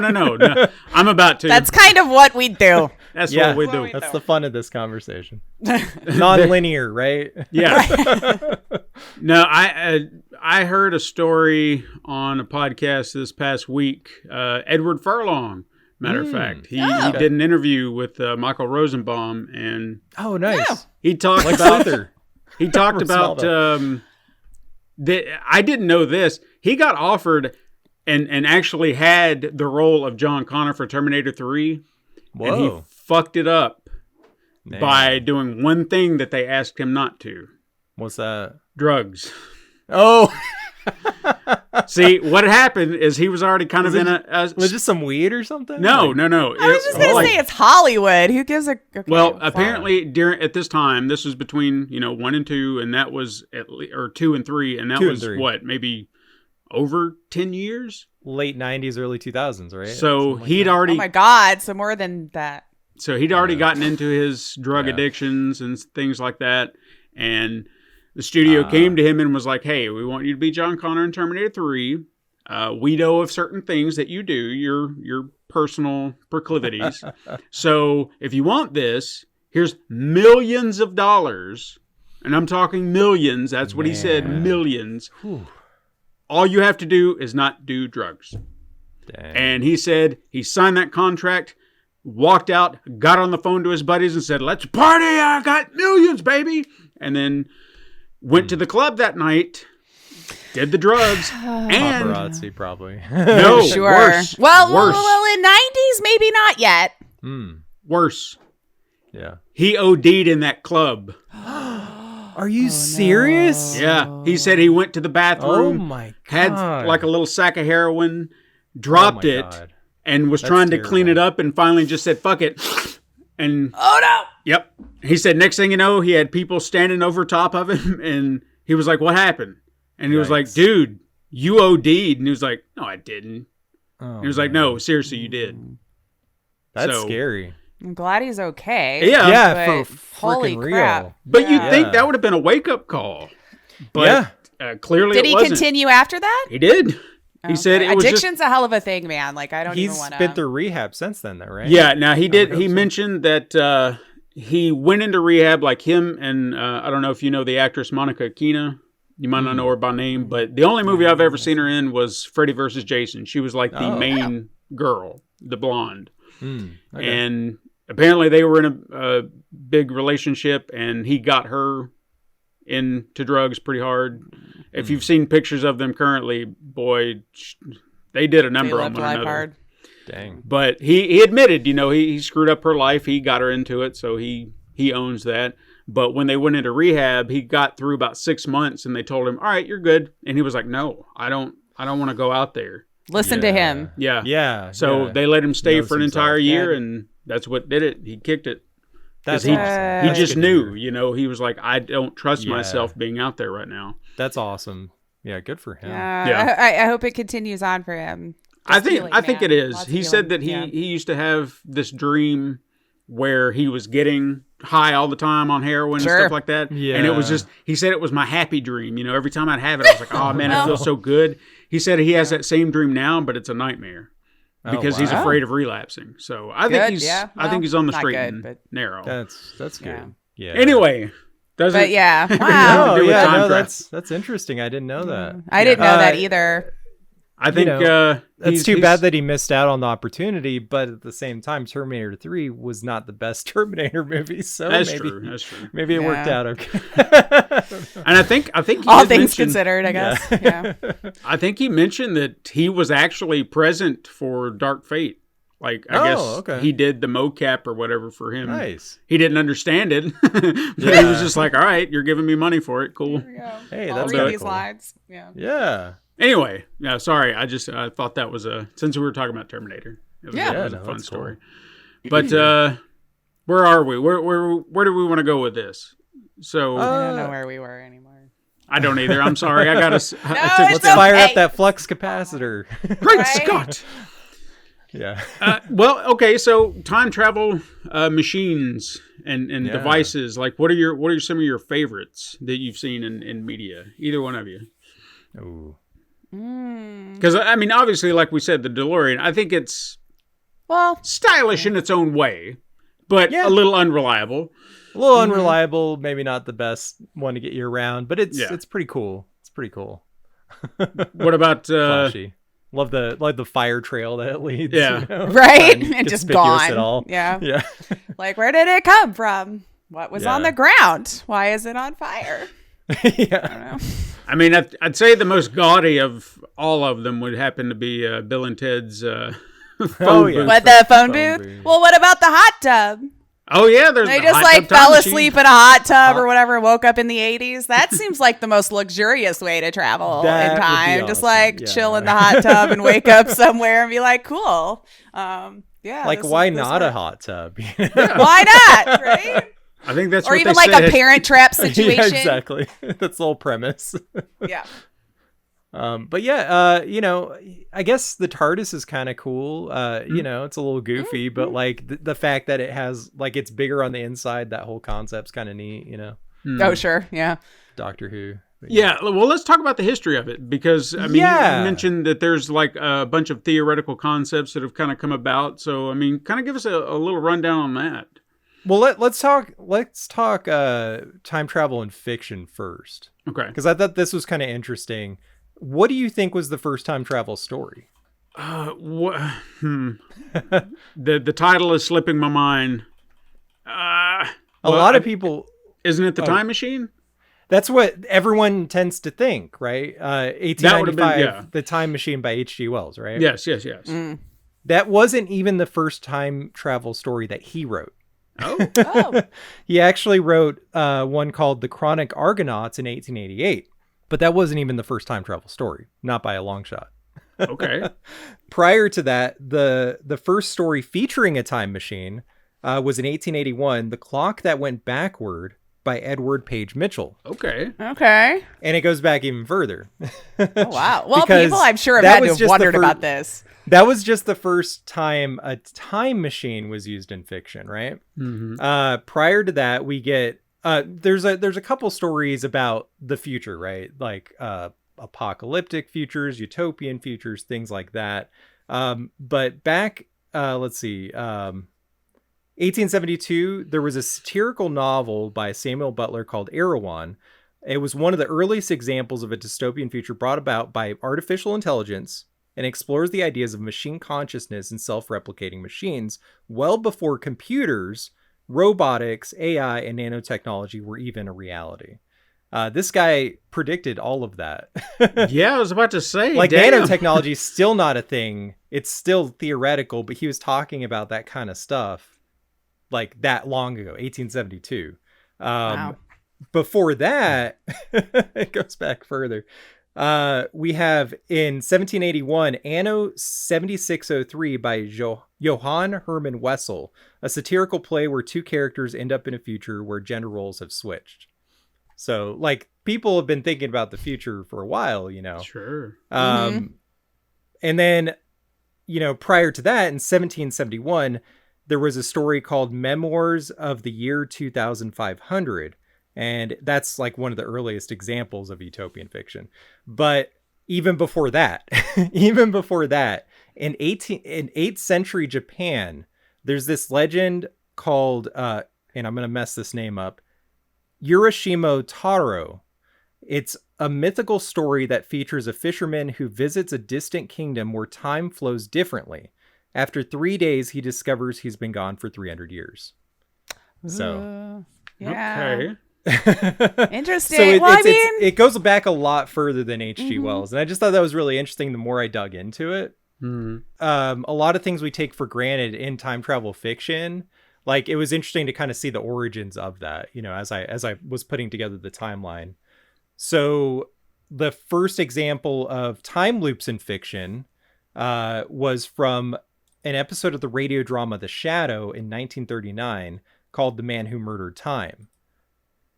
I'm about to. That's kind of what we do. That's what we do. That's the fun of this conversation. Non-linear, right? Yeah. No, I heard a story on a podcast this past week. Edward Furlong, matter of fact, he did an interview with Michael Rosenbaum, and nice. He talked about. He talked about. I didn't know this. He got offered and actually had the role of John Connor for Terminator 3. Whoa. And he fucked it up by doing one thing that they asked him not to. What's that? Drugs. Oh. See, what happened is he was already kind of in a... Was it some weed or something? No. I was just going to say it's Hollywood. Who gives a... Okay, well, apparently at this time, this was between, 1 and 2, and that was, or 2 and 3, and that was what, maybe over 10 years? Late 90s, early 2000s, right? So he'd already... Oh my God, so more than that. So he'd already gotten into his drug addictions and things like that, and... The studio came to him and was like, hey, we want you to be John Connor in Terminator 3. We know of certain things that you do, your personal proclivities. So if you want this, here's millions of dollars. And I'm talking millions. That's what he said, millions. Whew. All you have to do is not do drugs. Dang. And he said he signed that contract, walked out, got on the phone to his buddies and said, let's party. I got millions, baby. And then... went to the club that night, did the drugs, and paparazzi probably. No, sure. Worse. Well, in 90s, maybe not yet. Worse. Yeah. He OD'd in that club. Are you serious? No. Yeah. He said he went to the bathroom. Oh my God. Had like a little sack of heroin, dropped it, God. and was trying to clean it up, and finally just said, "Fuck it." And oh no. Yep. He said next thing you know, he had people standing over top of him, and he was like, what happened? And he was like, dude, you OD'd. And he was like, no, I didn't. He was like, no, seriously, you did. That's scary. I'm glad he's okay. Yeah. For holy crap. Real. But you'd think that would have been a wake-up call. But clearly did it he wasn't. continue after that? He did. He said it was addiction's a hell of a thing, man. Like I don't even He's want to. been through rehab since then, though, right? Yeah. Now he did. He so. mentioned that he went into rehab, like him and I don't know if you know the actress Monica Aquino. You might not know her by name, but the only movie I've ever seen her in was Freddy vs. Jason. She was like the main girl, the blonde. Okay. And apparently they were in a big relationship, and he got her into drugs pretty hard. If you've seen pictures of them currently, boy, they did a number on one another. Hard. Dang. But he admitted, he screwed up her life. He got her into it, so he owns that. But when they went into rehab, he got through about 6 months, and they told him, "All right, you're good." And he was like, "No, I don't want to go out there." Listen to him. Yeah. Yeah. So they let him stay Knows for an himself. entire year, Good. and that's what did it. He kicked it. That's he, awesome. he just good to knew, hear. he was like, I don't trust Yeah. myself being out there right now. That's awesome. Yeah, good for him. Yeah. I hope it continues on for him. I think it is. Lots of He said healing. that he used to have this dream where he was getting high all the time on heroin and stuff like that. Yeah. And it was just, he said it was my happy dream. Every time I'd have it, I was like, oh man, it feels so good. He said he has that same dream now, but it's a nightmare because he's afraid of relapsing. So I think I think he's on the not straight good, and but- narrow. That's good. Yeah. Anyway, doesn't But yeah, have wow. to do with time travel. That's interesting. I didn't know that. I didn't know that either. I think It's too bad that he missed out on the opopportunity, but at the same time, Terminator 3 was not the best Terminator movie, so That's maybe true. That's true. maybe it worked Yeah. out okay. And I think he All did things mention- considered, I guess. Yeah. I think he mentioned that he was actually present for Dark Fate. Like, I guess okay. he did the mocap or whatever for him. Nice. He didn't understand it, but he was just like, all right, you're giving me money for it. Cool. Hey, I'll that's read kinda these cool. lines. Yeah. Yeah. Anyway, sorry. I thought that was since we were talking about Terminator. It was, Yeah. it was a no, fun that's story. But where are we? Where do we want to go with this? So I don't know where we were anymore. I don't either. I'm sorry. I got to. it's Let's okay. fire up that flux capacitor. Great Right? Scott. Yeah. Well, okay. So time travel machines and devices. Like, what are some of your favorites that you've seen in media? Either one of you. Ooh. Because I mean, obviously, like we said, the DeLorean. I think it's Well, stylish in its own way, but a little unreliable. A little unreliable, maybe not the best one to get you around, but it's Yeah. it's pretty cool. It's pretty cool. What about Flashy. Love the fire trail that it leads. Yeah. you know? right? And Inconspicuous just gone. at all. Yeah. Yeah. Like, where did it come from? What was on Yeah. the ground? Why is it on fire? Yeah. I mean, I'd say the most gaudy of all of them would happen to be Bill and Ted's phone yeah. booth. What, the phone Phone booth? booth. Well, what about the hot tub? Oh yeah, there's They the just hot like tub time fell machine. asleep in a hot tub or whatever and woke up in the 80s. That seems like the most luxurious way to travel That in would be time. Just awesome. like Yeah. chill in the hot tub and wake up somewhere and be like, cool. Yeah. Like, why not a hot tub? Why not? Right? I think that's Or what even they like said. a Parent Trap situation. Yeah, exactly. That's the whole premise. Yeah. But yeah, I guess the TARDIS is kind of cool. It's a little goofy, but like the fact that it has like it's bigger on the inside, that whole concept's kind of neat. Oh, sure. Yeah. Doctor Who. But Yeah, well, let's talk about the history of it because I mean, Yeah. you mentioned that there's like a bunch of theoretical concepts that have kind of come about. So I mean, kind of give us a little rundown on that. Well, let's talk time travel and fiction first, Okay. because I thought this was kind of interesting. What do you think was the first time travel story? The title is slipping my mind. A lot of people. Isn't it the Time Machine? That's what everyone tends to think, right? That would've 1895, been, yeah. The Time Machine by H.G. Wells, right? Yes. That wasn't even the first time travel story that he wrote. Oh, Oh. He actually wrote one called The Chronic Argonauts in 1888, but that wasn't even the first time travel story, not by a long shot. okay. Prior to that, the first story featuring a time machine was in 1881, The Clock That Went Backward by Edward Page Mitchell. Okay. Okay. And it goes back even further. Oh, wow. Well, Because people I'm sure have that had was to have just the wondered fir- about this. That was just the first time a time machine was used in fiction, right? Mm-hmm. Prior to that, we get there's a couple stories about the future, right? Like apocalyptic futures, utopian futures, things like that. But back, let's see, 1872, there was a satirical novel by Samuel Butler called Erewhon. It was one of the earliest examples of a dystopian future brought about by artificial intelligence and explores the ideas of machine consciousness and self-replicating machines well before computers, robotics, AI, and nanotechnology were even a reality. This guy predicted all of that. Yeah, I was about to say, like, damn. nanotechnology is still not a thing. It's still theoretical, but he was talking about that kind of stuff like that long ago, 1872. Wow. Before that, it goes back further. We have in 1781, Anno 7603 by Johann Hermann Wessel, a satirical play where two characters end up in a future where gender roles have switched. So, like, people have been thinking about the future for a while, you know. Sure. And then, you know, prior to that, in 1771, there was a story called Memoirs of the Year 2500. And that's like one of the earliest examples of utopian fiction. But even before that, in 8th century Japan, there's this legend called, and I'm going to mess this name up, Urashima Taro. It's a mythical story that features a fisherman who visits a distant kingdom where time flows differently. After 3 days, he discovers he's been gone for 300 years. So, yeah. Okay. Interesting. So it it goes back a lot further than H.G. Mm-hmm. Wells. And I just thought that was really interesting the more I dug into it. A lot of things we take for granted in time travel fiction, like, it was interesting to kind of see the origins of that, you know, as I was putting together the timeline. So the first example of time loops in fiction was from an episode of the radio drama The Shadow in 1939 called The Man Who Murdered Time.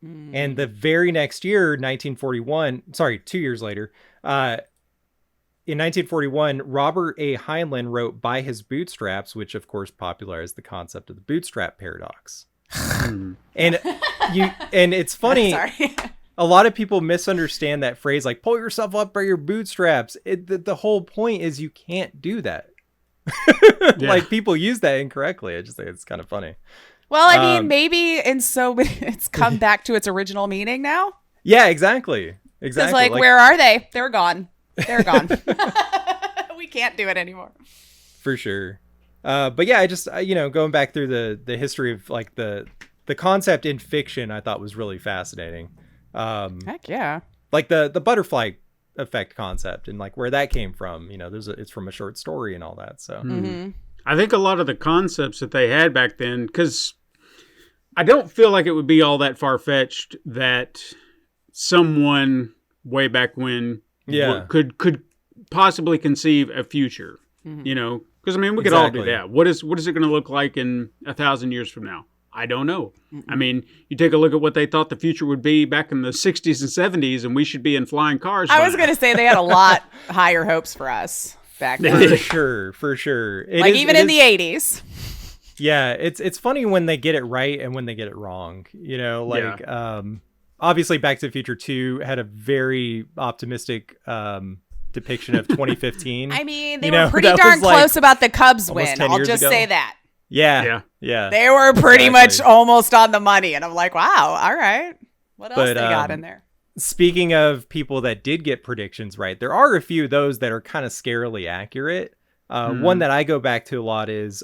And the very next year, 2 years later, in 1941, Robert A. Heinlein wrote By His Bootstraps, which of course popularized the concept of the bootstrap paradox. And it's funny, a lot of people misunderstand that phrase, like, pull yourself up by your bootstraps. The whole point is you can't do that. Like, people use that incorrectly. I just think it's kind of funny. Well, I mean, maybe, and so it's come back to its original meaning now. Yeah, exactly. It's like, where are they? They're gone. They're gone. We can't do it anymore. For sure. But yeah, I just, you know, going back through the history of, like, the concept in fiction, I thought was really fascinating. Heck yeah. Like the butterfly effect concept and, like, where that came from. You know, it's from a short story and all that. So I think a lot of the concepts that they had back then, because I don't feel like it would be all that far-fetched that someone way back when could possibly conceive a future, you know? Because, I mean, we could all do that. What is it going to look like in 1,000 years from now? I don't know. I mean, you take a look at what they thought the future would be back in the 60s and 70s, and we should be in flying cars. I was going to say they had a lot higher hopes for us back then. For sure. Even in the 80s. Yeah, it's funny when they get it right and when they get it wrong. You know, like, obviously Back to the Future 2 had a very optimistic depiction of 2015. I mean, they were pretty darn close about the Cubs win. I'll just say that. Yeah. They were pretty much almost on the money. And I'm like, wow, all right. What else they got in there? Speaking of people that did get predictions right, there are a few of those that are kind of scarily accurate. One that I go back to a lot is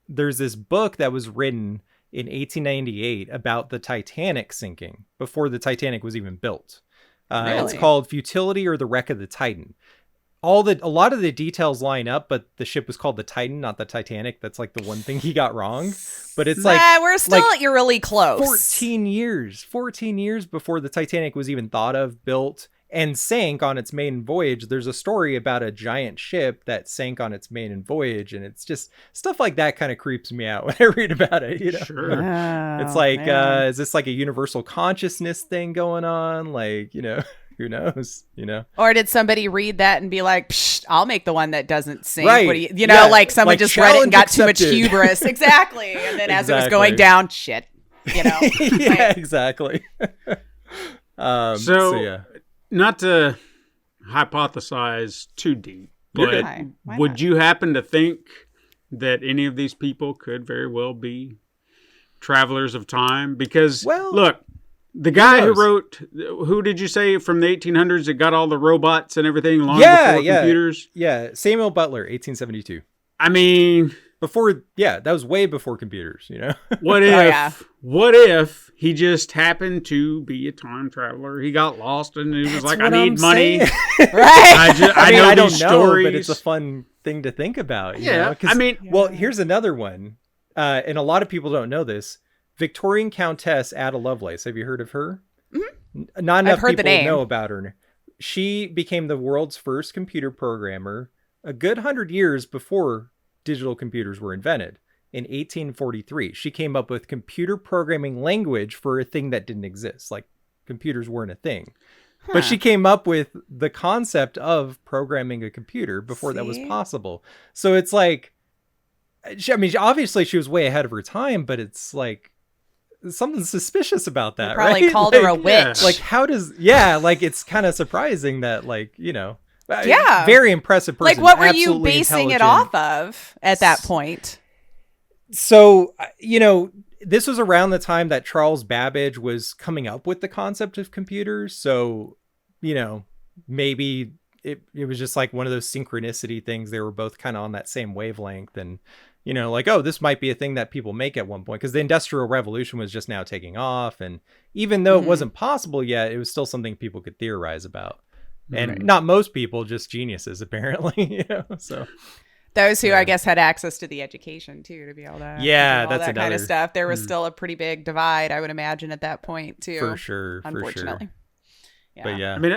there's this book that was written in 1898 about the Titanic sinking before the Titanic was even built. It's called Futility or the Wreck of the Titan. A lot of the details line up, but the ship was called the Titan, not the Titanic. That's like the one thing he got wrong. But it's we're still really close. 14 years before the Titanic was even thought of, built, and sank on its maiden voyage. There's a story about a giant ship that sank on its maiden voyage, and it's just stuff like that kind of creeps me out when I read about it. You know, sure. It's like, is this like a universal consciousness thing going on? Like, you know. Who knows, you know? Or did somebody read that and be like, Psh, I'll make the one that doesn't sink. Right. What do you know, like someone like just read it and got accepted. too much hubris. Exactly. And then as it was going down, shit, you know? Yeah, exactly. So yeah. Not to hypothesize too deep, You're but good. Why would not? you happen to think that any of these people could very well be travelers of time? Because, Well, look, the guy who knows? wrote, who did you say from the 1800s that got all the robots and everything long Yeah, before yeah. computers? Yeah, Samuel Butler, 1872. I mean, That was way before computers, what if, yeah. what if he just happened to be a time traveler? He got lost and he was like, I what need I'm money. saying. Right. I mean, know I don't these know, stories. but it's a fun thing to think about. you Yeah, know? 'Cause- I mean- well, here's another one, and a lot of people don't know this. Victorian Countess Ada Lovelace. Have you heard of her? Mm-hmm. Not enough heard the people name. know about her. She became the world's first computer programmer a good 100 years before digital computers were invented. In 1843, she came up with computer programming language for a thing that didn't exist. Like computers weren't a thing. But she came up with the concept of programming a computer before that was See? possible. So it's like, I mean, obviously she was way ahead of her time, but it's like something suspicious about that, Probably right? called her a Like, witch. like how does, like it's kind of surprising that Yeah. very impressive person. Like, what were you absolutely basing it intelligent. off of at that point? So, this was around the time that Charles Babbage was coming up with the concept of computers. So, maybe it was just like one of those synchronicity things. They were both kind of on that same wavelength and, like, oh, this might be a thing that people make at one point because the Industrial Revolution was just now taking off. And even though it wasn't possible yet, it was still something people could theorize about. And not most people, just geniuses, apparently, so. Those who I guess had access to the education too to be able to Yeah, do all that's that kind of another- stuff. There was still a pretty big divide, I would imagine, at that point too. For sure. Unfortunately. But yeah. I mean,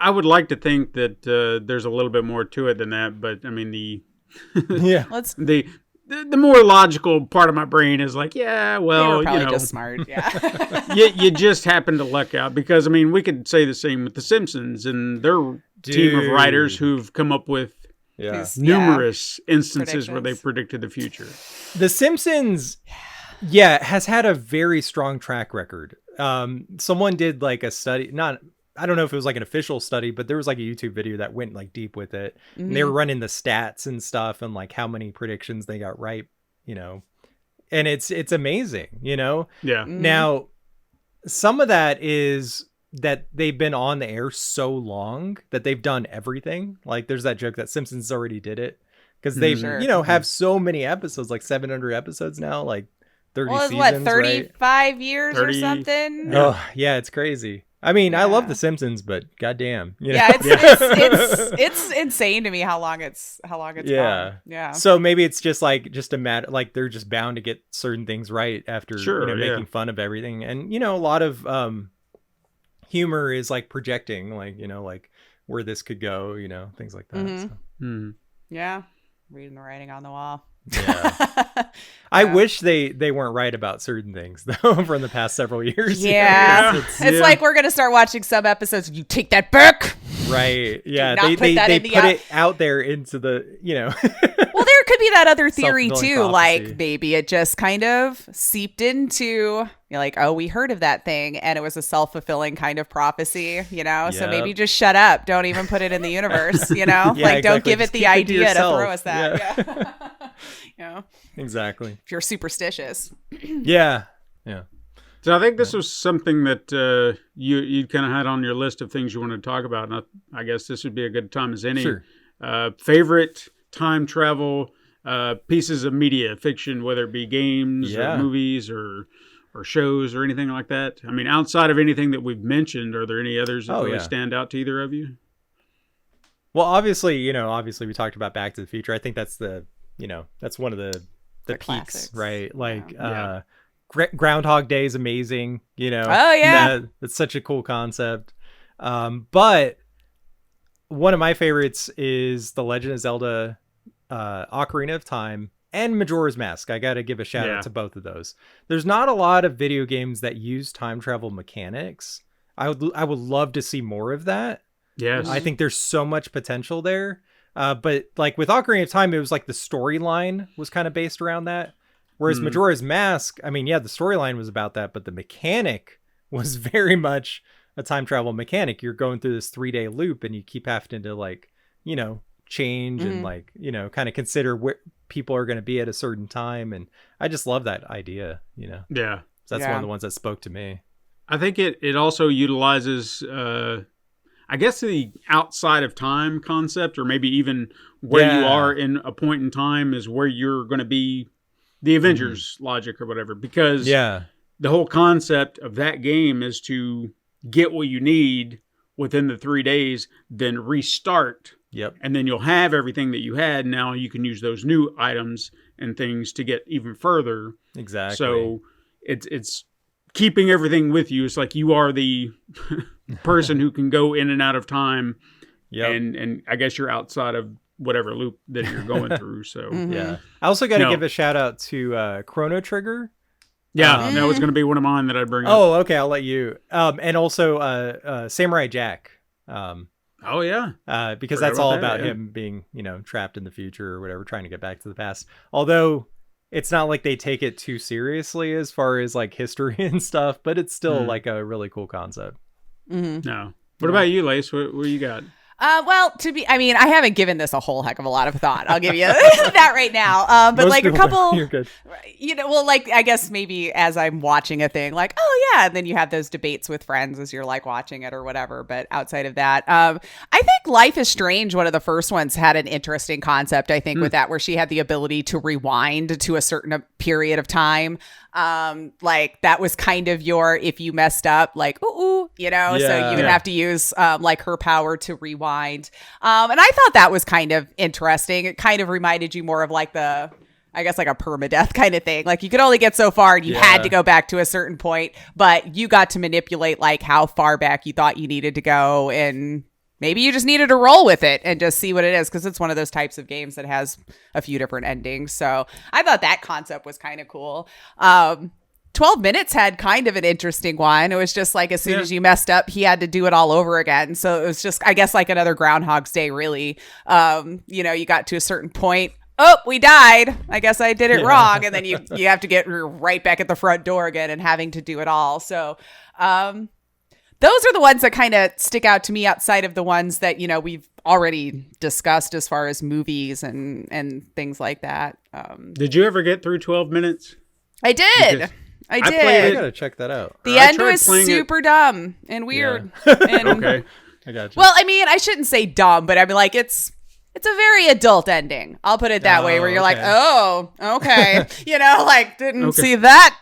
I would like to think that there's a little bit more to it than that, but I mean, Yeah. Let's the more logical part of my brain is like, yeah, they well, were probably just smart. Yeah. you just happen to luck out because I mean, we could say the same with the Simpsons and their team of writers Dude. who've come up with Yeah. These- numerous instances where they Predictions. predicted the future. The Simpsons, has had a very strong track record. Someone did like a study, I don't know if it was like an official study, but there was like a YouTube video that went like deep with it. And they were running the stats and stuff and like how many predictions they got right, and it's amazing, Yeah. Now, some of that is that they've been on the air so long that they've done everything. Like there's that joke that Simpsons already did it because they've, Sure. have so many episodes, like 700 episodes now, like 30 Well, it's seasons, what, right? 35 years 30 or something? Oh, yeah, it's crazy. I mean, I love Yeah. The Simpsons, but goddamn. Yeah, it's insane to me how long it's Yeah. gone. Yeah. So maybe it's just a matter, like they're just bound to get certain things right after Sure, yeah. making fun of everything. And, a lot of humor is like projecting, like, like where this could go, things like that. Mhm. So, Hmm. Yeah. Reading the writing on the wall. yeah. I wish they weren't right about certain things though from the past several years. Yeah. It's- It's yeah. like we're going to start watching some episodes. You take that back. Right. Yeah. not They put that they in the put out- it out there into the, Well, there could be that other theory Self-fulfilling too. prophecy. Like maybe it just kind of seeped into, you're like, oh, we heard of that thing and it was a self-fulfilling kind of prophecy, So Yep. maybe just shut up. Don't even put it in the universe, Yeah, like don't exactly. give Just it the keep it to idea to yourself. throw us that. Yeah. Exactly. If you're superstitious. Yeah. Yeah. So I think this was something that you kind of had on your list of things you wanted to talk about, and I guess this would be a good time as any. Sure. Favorite time travel pieces of media fiction, whether it be games Yeah. or movies or shows or anything like that. I mean, outside of anything that we've mentioned, are there any others that Oh, really yeah. stand out to either of you? Well, obviously we talked about Back to the Future. I think that's that's one of the peaks, classics. right? Like, Yeah. Groundhog Day is amazing, Oh, yeah. That's such a cool concept. But one of my favorites is The Legend of Zelda, Ocarina of Time, and Majora's Mask. I got to give a shout Yeah. out to both of those. There's not a lot of video games that use time travel mechanics. I would love to see more of that. Yes. I think there's so much potential there. But like with Ocarina of Time, it was like the storyline was kind of based around that. Whereas Majora's Mask, I mean, yeah, the storyline was about that, but the mechanic was very much a time travel mechanic. You're going through this 3-day loop and you keep having to like, change and like, kind of consider where people are going to be at a certain time. And I just love that idea, Yeah. So that's one of the ones that spoke to me. I think it also utilizes, I guess, the outside of time concept, or maybe even where you are in a point in time is where you're going to be, the Avengers logic or whatever. Because the whole concept of that game is to get what you need within the 3 days, then restart. Yep. And then you'll have everything that you had. Now you can use those new items and things to get even further. Exactly. So it's keeping everything with you. It's like you are the person who can go in and out of time. Yep. And I guess you're outside of whatever loop that you're going through. So yeah. I also got to give a shout out to Chrono Trigger. Yeah, that was going to be one of mine that I'd bring up. Oh, okay. I'll let you. And also Samurai Jack. Oh, yeah. Because Forgot that's all about that, about him being, trapped in the future or whatever, trying to get back to the past. Although it's not like they take it too seriously as far as like history and stuff, but it's still like a really cool concept. No. What about you, Lace? What you got? Well, I haven't given this a whole heck of a lot of thought. I'll give you that right now. But Most like a people couple, don't. You're good. like I guess maybe as I'm watching a thing, like, oh yeah, and then you have those debates with friends as you're like watching it or whatever. But outside of that, I think Life is Strange, one of the first ones, had an interesting concept, I think, with that, where she had the ability to rewind to a certain period of time. Like that was kind of your, if you messed up, like, so you would have to use like her power to rewind. And I thought that was kind of interesting. It kind of reminded you more of like I guess like a permadeath kind of thing. Like you could only get so far and you had to go back to a certain point, but you got to manipulate like how far back you thought you needed to go, and maybe you just needed to roll with it and just see what it is, because it's one of those types of games that has a few different endings. So I thought that concept was kind of cool. 12 Minutes had kind of an interesting one. It was just like as soon as you messed up, he had to do it all over again. So it was just, I guess, like another Groundhog's Day, really. You got to a certain point. Oh, we died. I guess I did it wrong. And then you have to get right back at the front door again and having to do it all. So those are the ones that kind of stick out to me outside of the ones that, we've already discussed as far as movies and things like that. Did you ever get through 12 Minutes? I did. I did. I gotta check that out. The end was super dumb and weird. And, Okay. I got you. well, I mean, I shouldn't say dumb, but I mean, like, it's a very adult ending. I'll put it that way, where you're like, oh, okay. Didn't see that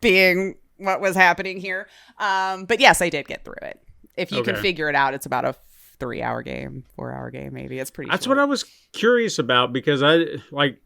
being what was happening here. But yes, I did get through it. If you can figure it out, it's about a 3-hour game, 4-hour game, maybe. It's pretty That's short. what I was curious about, because I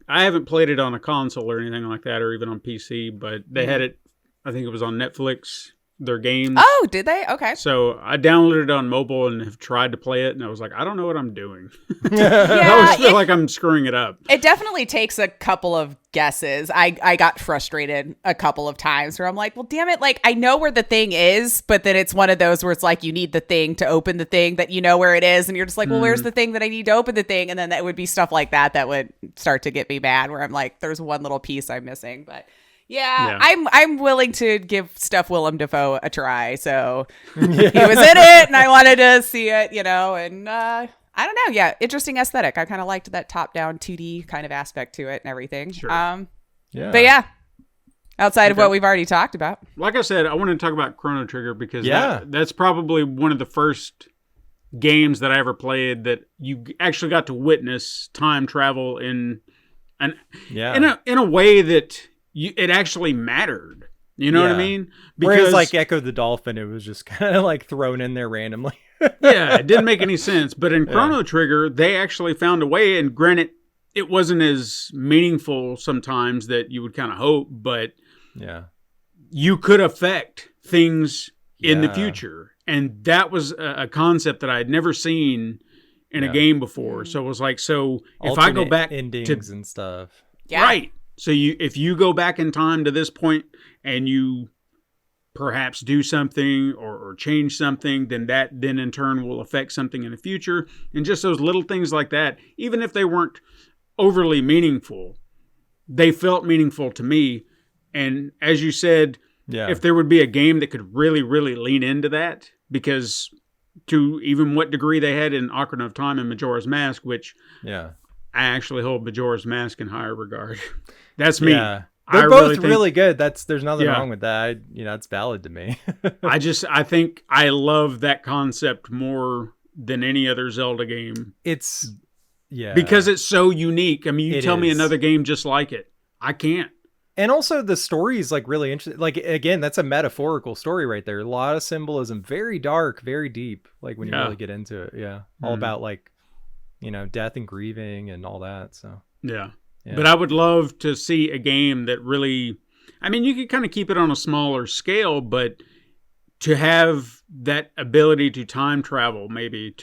haven't played it on a console or anything like that, or even on PC, but they had it, I think it was on Netflix, their games. Oh, did they? Okay. So I downloaded it on mobile and have tried to play it, and I was like, I don't know what I'm doing. Yeah, I always feel like I'm screwing it up. It definitely takes a couple of guesses. I got frustrated a couple of times where I'm like, well, damn it. Like, I know where the thing is, but then it's one of those where it's like, you need the thing to open the thing that you know where it is. And you're just like, well, where's the thing that I need to open the thing? And then that would be stuff like that would start to get me mad, where I'm like, there's one little piece I'm missing. But yeah. I'm willing to give stuff Willem Dafoe a try. So he was in it and I wanted to see it, and I don't know. Yeah. Interesting aesthetic. I kind of liked that top down 2D kind of aspect to it and everything. Sure. But yeah, outside of what we've already talked about. Like I said, I want to talk about Chrono Trigger, because that's probably one of the first games that I ever played that you actually got to witness time travel in a way that it actually mattered. You know what I mean? Because, whereas like Echo the Dolphin, it was just kind of like thrown in there randomly. Yeah, it didn't make any sense. But in Chrono Trigger, they actually found a way, and granted, it wasn't as meaningful sometimes that you would kind of hope, but you could affect things in the future. And that was a concept that I had never seen in a game before. So it was like, if I go back endings and stuff. Yeah. Right. So if you go back in time to this point and you perhaps do something or change something, then that in turn will affect something in the future. And just those little things like that, even if they weren't overly meaningful, they felt meaningful to me. And as you said, if there would be a game that could really, really lean into that, because to even what degree they had in Ocarina of Time and Majora's Mask, which I actually hold Majora's Mask in higher regard. That's me. Yeah. They're both really good. There's nothing wrong with that. It's valid to me. I think I love that concept more than any other Zelda game. Because it's so unique. I mean, you tell me another game just like it. I can't. And also the story is like really interesting. Like, again, that's a metaphorical story right there. A lot of symbolism, very dark, very deep. Like when you really get into it. Yeah. All about like, death and grieving and all that. So, yeah. But I would love to see a game that really, I mean, you could kind of keep it on a smaller scale, but to have that ability to time travel, maybe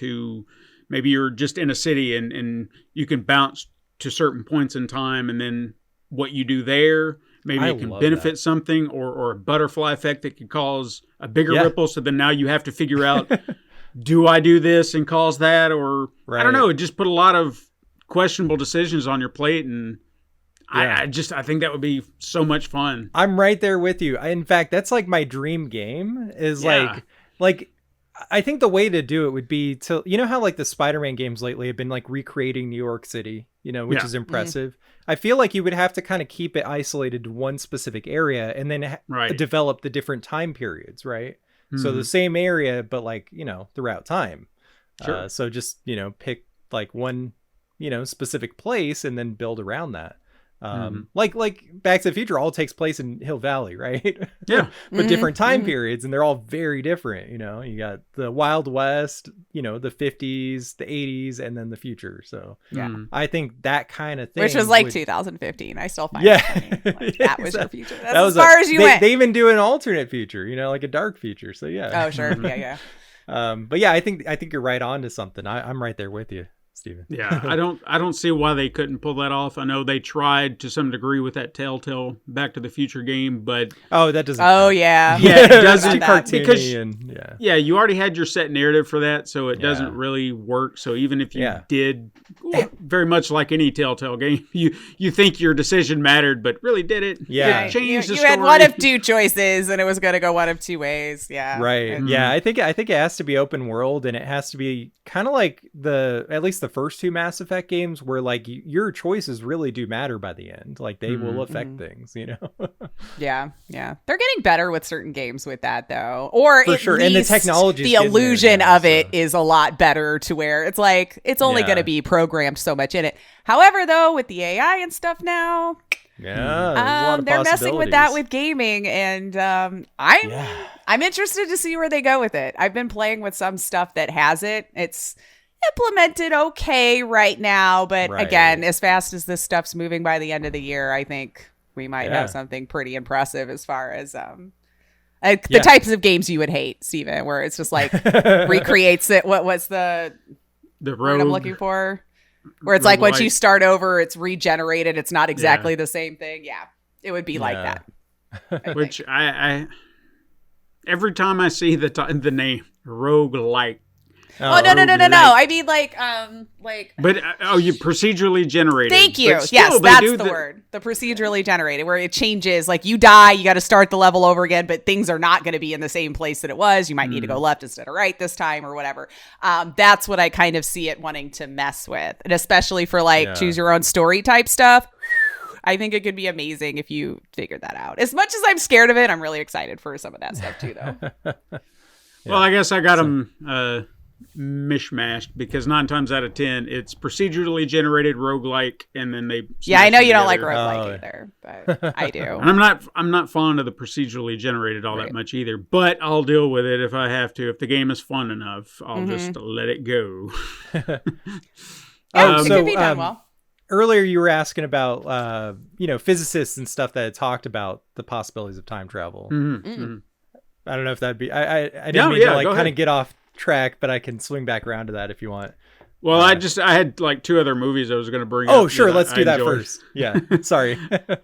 you're just in a city and you can bounce to certain points in time, and then what you do there, maybe it can benefit something, or a butterfly effect that could cause a bigger ripple. So then now you have to figure out, do I do this and cause that? Or I don't know, it just put a lot of questionable decisions on your plate, and I think that would be so much fun. I'm right there with you. In fact, that's like my dream game is like I think the way to do it would be to, how like the Spider-Man games lately have been like recreating New York City, which is impressive. I feel like you would have to kind of keep it isolated to one specific area and then develop the different time periods, right? So the same area, but like, throughout time. Sure. So just, pick like one specific place and then build around that. Like Back to the Future all takes place in Hill Valley, right? Yeah. But different time periods, and they're all very different. You got the Wild West, the 50s, the 80s, and then the future. So I think that kind of thing, which was like 2015. I still find it funny. Like, that was your future. That's as far as you went. They even do an alternate future, like a dark future. So yeah. Oh sure, yeah. But yeah, I think you're right on to something. I'm right there with you, Steven. Yeah, I don't see why they couldn't pull that off. I know they tried to some degree with that Telltale Back to the Future game, but that doesn't. Oh yeah, it doesn't because you already had your set narrative for that, so it doesn't really work. So even if you did, very much like any Telltale game, you think your decision mattered, but really did it? Yeah, it changed the you story. had one of two choices, and it was going to go one of two ways. Yeah, right. Yeah, I think it has to be open world, and it has to be kind of like at least the first two Mass Effect games, where like your choices really do matter by the end. Like they will affect things, Yeah. They're getting better with certain games with that though, or for sure. And the technology, the illusion of it is a lot better to where it's like it's only going to be programmed so much in it. However, though, with the AI and stuff now, they're messing with that with gaming, and I'm interested to see where they go with it. I've been playing with some stuff that has it. It's implemented okay right now, but again, as fast as this stuff's moving by the end of the year, I think we might have something pretty impressive as far as the types of games you would hate, Steven, where it's just like recreates it. What's the word I'm looking for? Where it's like once you start over, it's regenerated. It's not exactly the same thing. Yeah, it would be like that. Which I every time I see the name roguelike. No. I mean, like. But you procedurally generated. Thank you. Yes, that's the word. The procedurally generated, where it changes. Like you die, you got to start the level over again, but things are not going to be in the same place that it was. You might need to go left instead of right this time, or whatever. That's what I kind of see it wanting to mess with, and especially for like choose your own story type stuff. I think it could be amazing if you figured that out. As much as I'm scared of it, I'm really excited for some of that stuff too, though. Well, I guess I got them mishmashed because 9 times out of 10 it's procedurally generated roguelike, and then they I know you don't like roguelike either, but I do. And I'm not fond of the procedurally generated all that much either, but I'll deal with it if I have to. If the game is fun enough, I'll just let it go. It could be done well. Earlier you were asking about physicists and stuff that had talked about the possibilities of time travel. I don't know if that'd be I didn't mean to like kind of get off track, but I can swing back around to that if you want. Well, I had like 2 other movies I was going to bring up. Oh, sure, let's do that first. Yeah, sorry.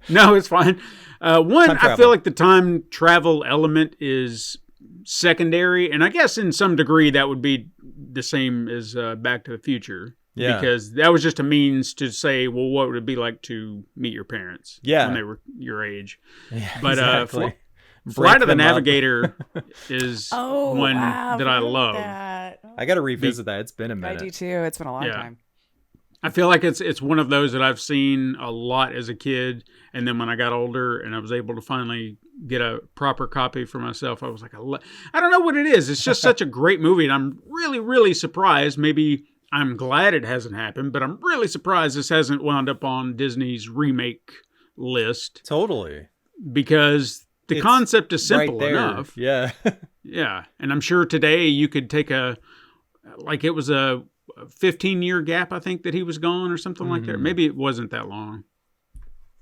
No, it's fine. One, I feel like the time travel element is secondary, and I guess in some degree that would be the same as Back to the Future. Yeah. Because that was just a means to say, well, what would it be like to meet your parents when they were your age? Yeah, but exactly. Flight of the them up. Navigator is one that I love. I got to revisit that. It's been a I minute. do too. It's been a long Yeah. time. I feel like it's one of those that I've seen a lot as a kid, and then when I got older and I was able to finally get a proper copy for myself, I was like, I don't know what it is. It's just such a great movie, and I'm really, really surprised. Maybe I'm glad it hasn't happened, but I'm really surprised this hasn't wound up on Disney's remake list Totally. because the It's concept is simple right there. enough. Yeah. Yeah, and I'm sure today you could take it was a 15-year gap, I think, that he was gone or something like that. Maybe it wasn't that long.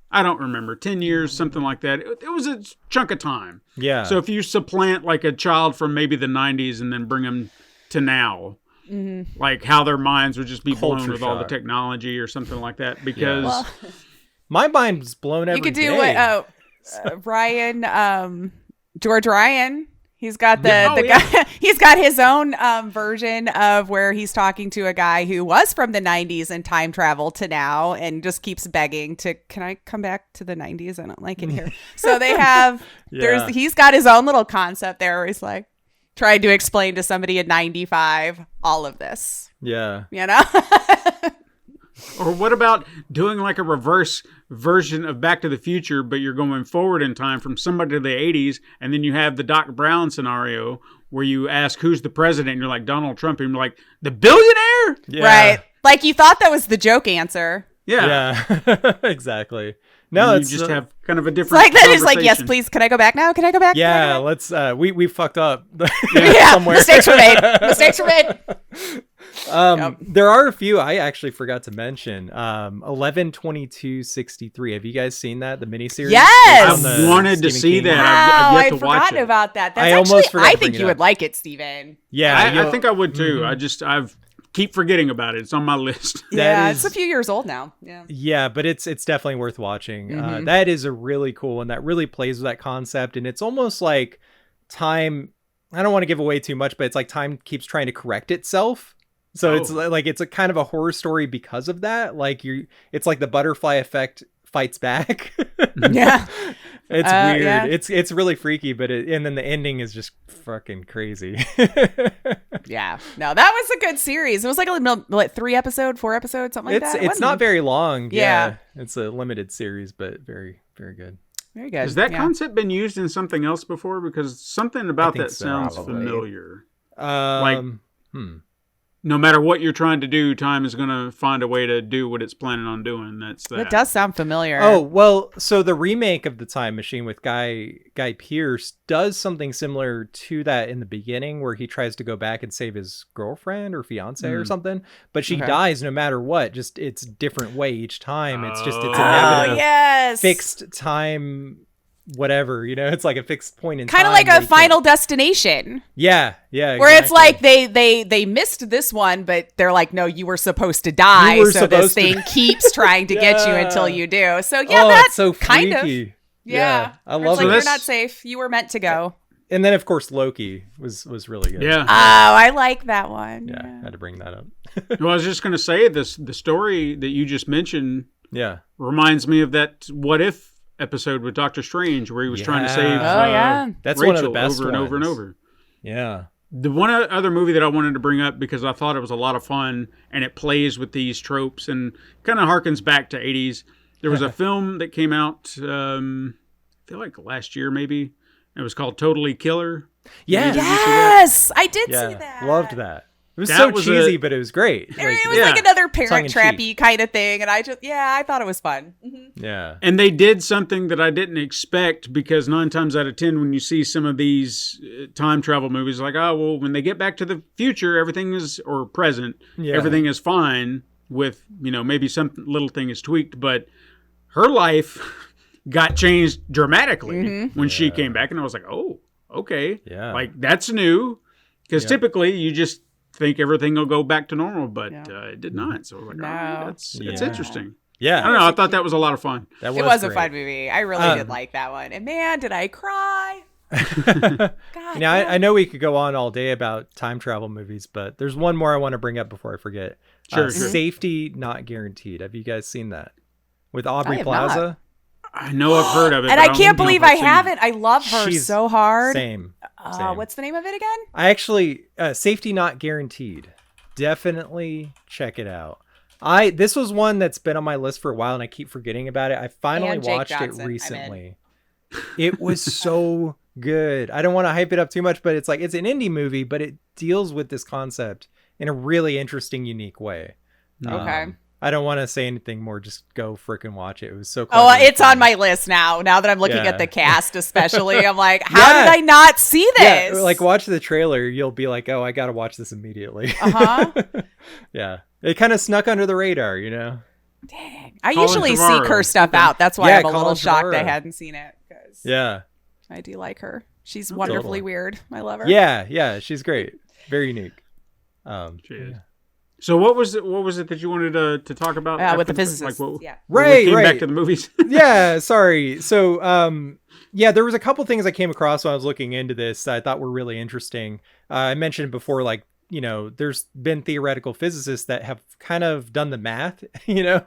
I don't remember. 10 years, something like that. It was a chunk of time. Yeah. So if you supplant like a child from maybe the 90s and then bring them to now, like how their minds would just be blown Culture with all the shock. technology or something like that. Because my mind's blown every You could do day. what Ryan, George Ryan. He's got the Yeah. Oh, the yeah. guy. He's got his own version of where he's talking to a guy who was from the '90s and time travel to now, and just keeps begging to, "Can I come back to the '90s? I don't like it here." So they have. Yeah. He's got his own little concept there where he's like trying to explain to somebody in '95 all of this. Yeah. You know. or what about doing like a reverse version of Back to the Future, but you're going forward in time from somebody to the 80s, and then you have the Doc Brown scenario where you ask who's the president, and you're like Donald Trump, and you're like, the billionaire? Yeah. Right. Like you thought that was the joke answer. Yeah. Yeah. Exactly. No, And it's you just have kind of a It's different like that is like, yes, conversation. please. Can I go back now? Can I go back? Can I Yeah, go back? let's we fucked up Yeah. somewhere. Mistakes were made. Mistakes were made. There are a few I actually forgot to mention. 11/22/63. Have you guys seen that? The miniseries? Yes! On the I wanted to Stephen see King that. one? Wow, I've yet I'd to watch forgotten it. about that. That's I actually, almost forgot I to think bring you it would up. like it, Steven. Yeah, I think I would too. I've keep forgetting about it. It's on my list. Yeah, is- it's a few years old now. Yeah. Yeah, but it's definitely worth watching. That is a really cool one that really plays with that concept, and it's almost like time. I don't want to give away too much, but it's like time keeps trying to correct itself. So it's like it's a kind of a horror story because of that. Like it's like the butterfly effect fights back. Yeah. It's weird. yeah. It's really freaky, but and then the ending is just fucking crazy. Yeah. No, that was a good series. It was like a 4 episodes, something like that. It It's wasn't- not very long. Yeah. It's a limited series, but very, very good. very good. Has that yeah. concept been used in something else before? Because something about think that so. sounds Probably. familiar. Like- Hmm. No matter what you're trying to do, time is going to find a way to do what it's planning on doing. That's that. That does sound familiar. Oh, well, so the remake of The Time Machine with Guy Pearce does something similar to that in the beginning, where he tries to go back and save his girlfriend or fiance or something, but she Okay. dies no matter what. Just it's a different way each time. It's Oh. inevitable. Oh, yes. Fixed time, whatever, it's like a fixed point in time. Kind of like where a you Final can't- Destination. Yeah. Where it's like they missed this one, but they're like, no, you were supposed to die, You were so this supposed to thing keeps trying to get you Yeah. until you do. So yeah, oh, that's it's so kind of freaky. yeah. I Where love it's like it. you're So not this- safe. You were meant to go. And then of course Loki was really good. Yeah. Oh, I like that one. Yeah, I had to bring that up. Well, I was just going to say the story that you just mentioned Yeah. reminds me of that What If episode with Doctor Strange, where he was trying to Yeah. save Oh, yeah. That's Rachel one of the best over and over and ones. over. Yeah. The one other movie that I wanted to bring up because I thought it was a lot of fun and it plays with these tropes and kind of harkens back to 80s. There was a film that came out, I feel like last year maybe. It was called Totally Killer. Yeah. Did you see that? Yes, I did Yeah. see that. Loved that. It was That so was cheesy, a- but it was great. I mean, it was Yeah. like another Tongue Parent in Trappy kind of thing, and I thought it was fun. Mhm. Yeah. And they did something that I didn't expect because 9 times out of 10, when you see some of these time travel movies, like, oh, well, when they get back to the future, everything is, or present, Yeah. everything is fine with, maybe some little thing is tweaked, but her life got changed dramatically when she came back. And I was like, oh, okay. Yeah. Like, that's new. Because Yeah. typically you just think everything will go back to normal, but Yeah. it did not. So I was like, No. oh, it's Yeah. interesting. I Yeah. don't know. I thought that was a lot of fun. That It was a great. fun movie. I really did like that one, and man, did I cry! God, Now, I know we could go on all day about time travel movies, but there's one more I want to bring up before I forget. Sure, sure. Safety Not Guaranteed. Have you guys seen that? With Aubrey have Plaza? I know I've heard of it, and but I don't can't know if believe I've I seen haven't. I love her She's so hard. Same. What's the name of it again? I actually, Safety Not Guaranteed. Definitely check it out. This was one that's been on my list for a while and I keep forgetting about it. I finally And Jake watched Johnson, it recently. It was so good. I don't want to hype it up too much, but it's like, it's an indie movie, but it deals with this concept in a really interesting, unique way. Okay. I don't want to say anything more. Just go freaking watch it. It was so Oh, clever and it's fun. on my list now. Now that I'm looking Yeah. at the cast, especially, I'm like, how Yeah. did I not see Yeah, this? like watch the trailer. You'll be like, oh, I got to watch this immediately. Uh-huh. Yeah. It kind of snuck under the radar, you know? Dang. I Colin usually Trevorrow. seek her stuff out. That's why Yeah, I'm a little Colin shocked I Trevorrow. hadn't seen it. Because Yeah. I do like her. She's wonderfully Totally. weird. I love her. Yeah. She's great. Very unique. She is. So what was it that you wanted to talk about? With the after- physicists. what- Yeah. when we Right, came right. back to the movies. Yeah, sorry. So, yeah, there was a couple things I came across when I was looking into this that I thought were really interesting. I mentioned before, like, you know, there's been theoretical physicists that have kind of done the math, you know.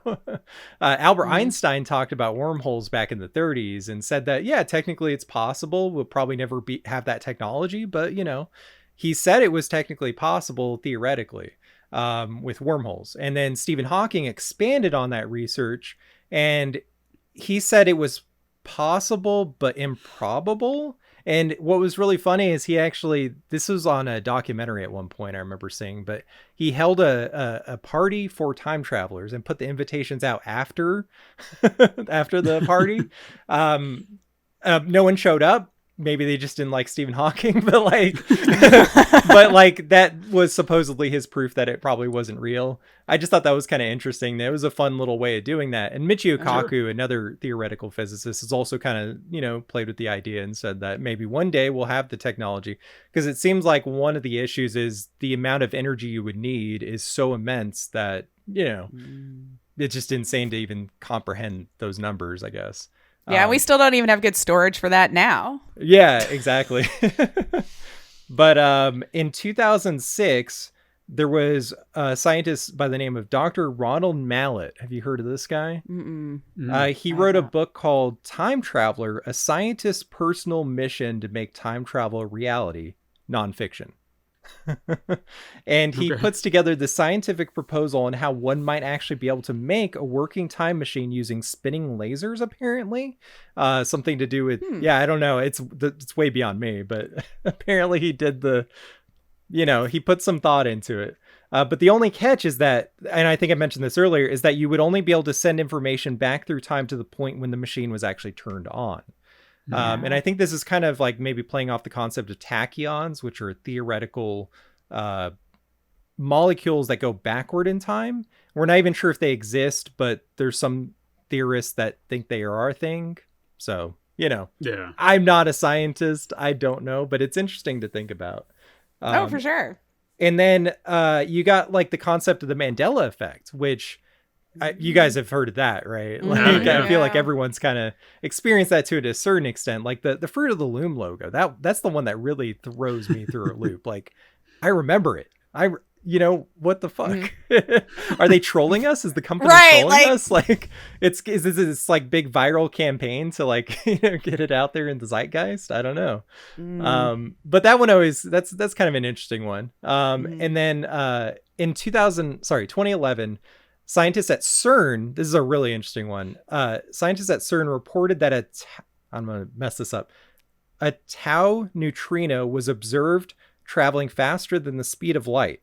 Albert Einstein talked about wormholes back in the 30s and said that, yeah, technically it's possible. We'll probably never have that technology, but, you know, he said it was technically possible theoretically with wormholes. And then Stephen Hawking expanded on that research and he said it was possible but improbable. And what was really funny is this was on a documentary at one point, I remember seeing, but he held a party for time travelers and put the invitations out after the party. No one showed up. Maybe they just didn't like Stephen Hawking, but that was supposedly his proof that it probably wasn't real. I just thought that was kind of interesting. It was a fun little way of doing that. And Michio Kaku, another theoretical physicist, has also kind of, you know, played with the idea and said that maybe one day we'll have the technology, because it seems like one of the issues is the amount of energy you would need is so immense that, you know, it's just insane to even comprehend those numbers, I guess. Yeah, we still don't even have good storage for that now. Yeah, exactly. But in 2006, there was a scientist by the name of Dr. Ronald Mallet. Have you heard of this guy? He wrote a book called Time Traveler, A Scientist's Personal Mission to Make Time Travel a Reality, nonfiction. And he puts together the scientific proposal on how one might actually be able to make a working time machine using spinning lasers, apparently. Something to do with, I don't know. It's way beyond me, but apparently he did he put some thought into it. But the only catch is that, and I think I mentioned this earlier, is that you would only be able to send information back through time to the point when the machine was actually turned on. And I think this is kind of like maybe playing off the concept of tachyons, which are theoretical molecules that go backward in time. We're not even sure if they exist, but there's some theorists that think they are a thing. So, you know, I'm not a scientist. I don't know, but it's interesting to think about. For sure. And then you got like the concept of the Mandela effect, which you guys have heard of that, right? Like, I feel like everyone's kind of experienced that to a certain extent. Like the Fruit of the Loom logo, that's the one that really throws me through a loop. Like, I remember it. What the fuck? Are they trolling us? Is the company trolling us? Like, is this like big viral campaign to like get it out there in the zeitgeist? I don't know. But that one that's kind of an interesting one. And then in 2011. Scientists at CERN, this is a really interesting one. Scientists at CERN reported that I'm going to mess this up. A tau neutrino was observed traveling faster than the speed of light.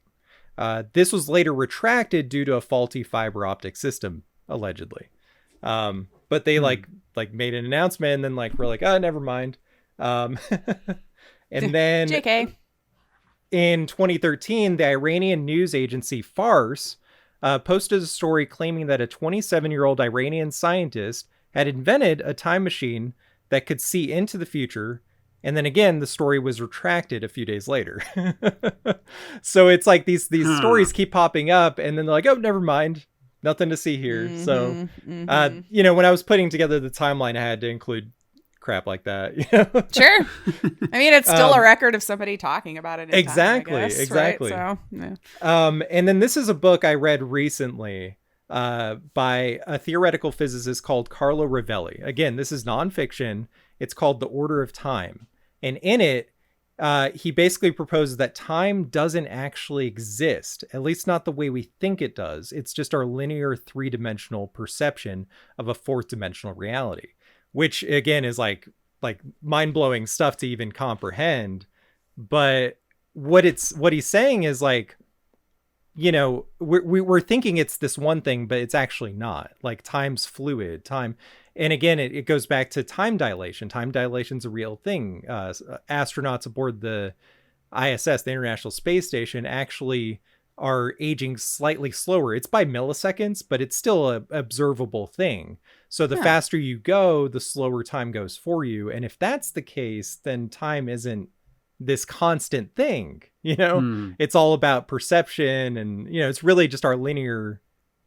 This was later retracted due to a faulty fiber optic system, allegedly. But they like made an announcement and then we're like, oh, never mind. And then JK. In 2013, the Iranian news agency Fars posted a story claiming that a 27-year-old Iranian scientist had invented a time machine that could see into the future. And then again, the story was retracted a few days later. So it's like these stories keep popping up and then they're like, oh, never mind. Nothing to see here. So, when I was putting together the timeline, I had to include crap like that. Sure. I mean, it's still a record of somebody talking about it. Exactly. Right? So, and then this is a book I read recently. by a theoretical physicist called Carlo Rovelli. Again, this is nonfiction. It's called The Order of Time. And in it, he basically proposes that time doesn't actually exist, at least not the way we think it does. It's just our linear three-dimensional perception of a fourth-dimensional reality, which again is like mind-blowing stuff to even comprehend. But what he's saying is like, you know, we're thinking it's this one thing, but it's actually not. Like, time's fluid. And again, it goes back to time dilation. Time dilation's a real thing. Astronauts aboard the ISS, the International Space Station, actually are aging slightly slower. It's by milliseconds, but it's still a observable thing. So the faster you go, the slower time goes for you. And if that's the case, then time isn't this constant thing, you know. It's all about perception, and you know, it's really just our linear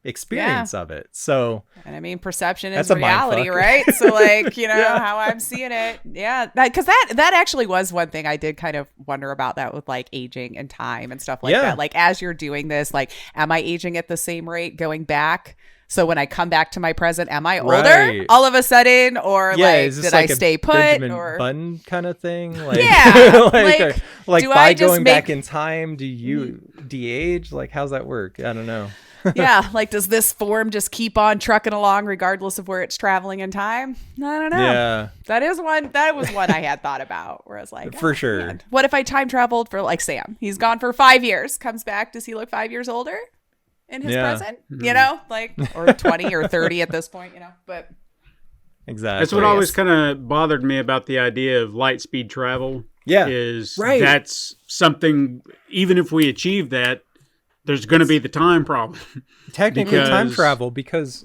experience of it. So, and I mean, perception is that's reality, right? So like, you know, how I'm seeing it. Yeah. Because that actually was one thing I did kind of wonder about, that with like aging and time and stuff like that. Like, as you're doing this, like, am I aging at the same rate going back? So when I come back to my present, am I older all of a sudden, or like, did I stay put, Benjamin or Button kind of thing? Like, like do by I just going back in time, do you de-age? Like, how's that work? I don't know. Yeah, like, does this form just keep on trucking along regardless of where it's traveling in time? I don't know. Yeah, that was one I had thought about, where I was like, for sure. Man. What if I time traveled for, like, Sam? He's gone for 5 years, comes back. Does he look 5 years older in his present? You know, like, or 20 or 30 at this point, you know, but. Exactly. That's what always kind of bothered me about the idea of light speed travel. Yeah. That's something, even if we achieve that, there's going to be the time problem. Technically time travel, because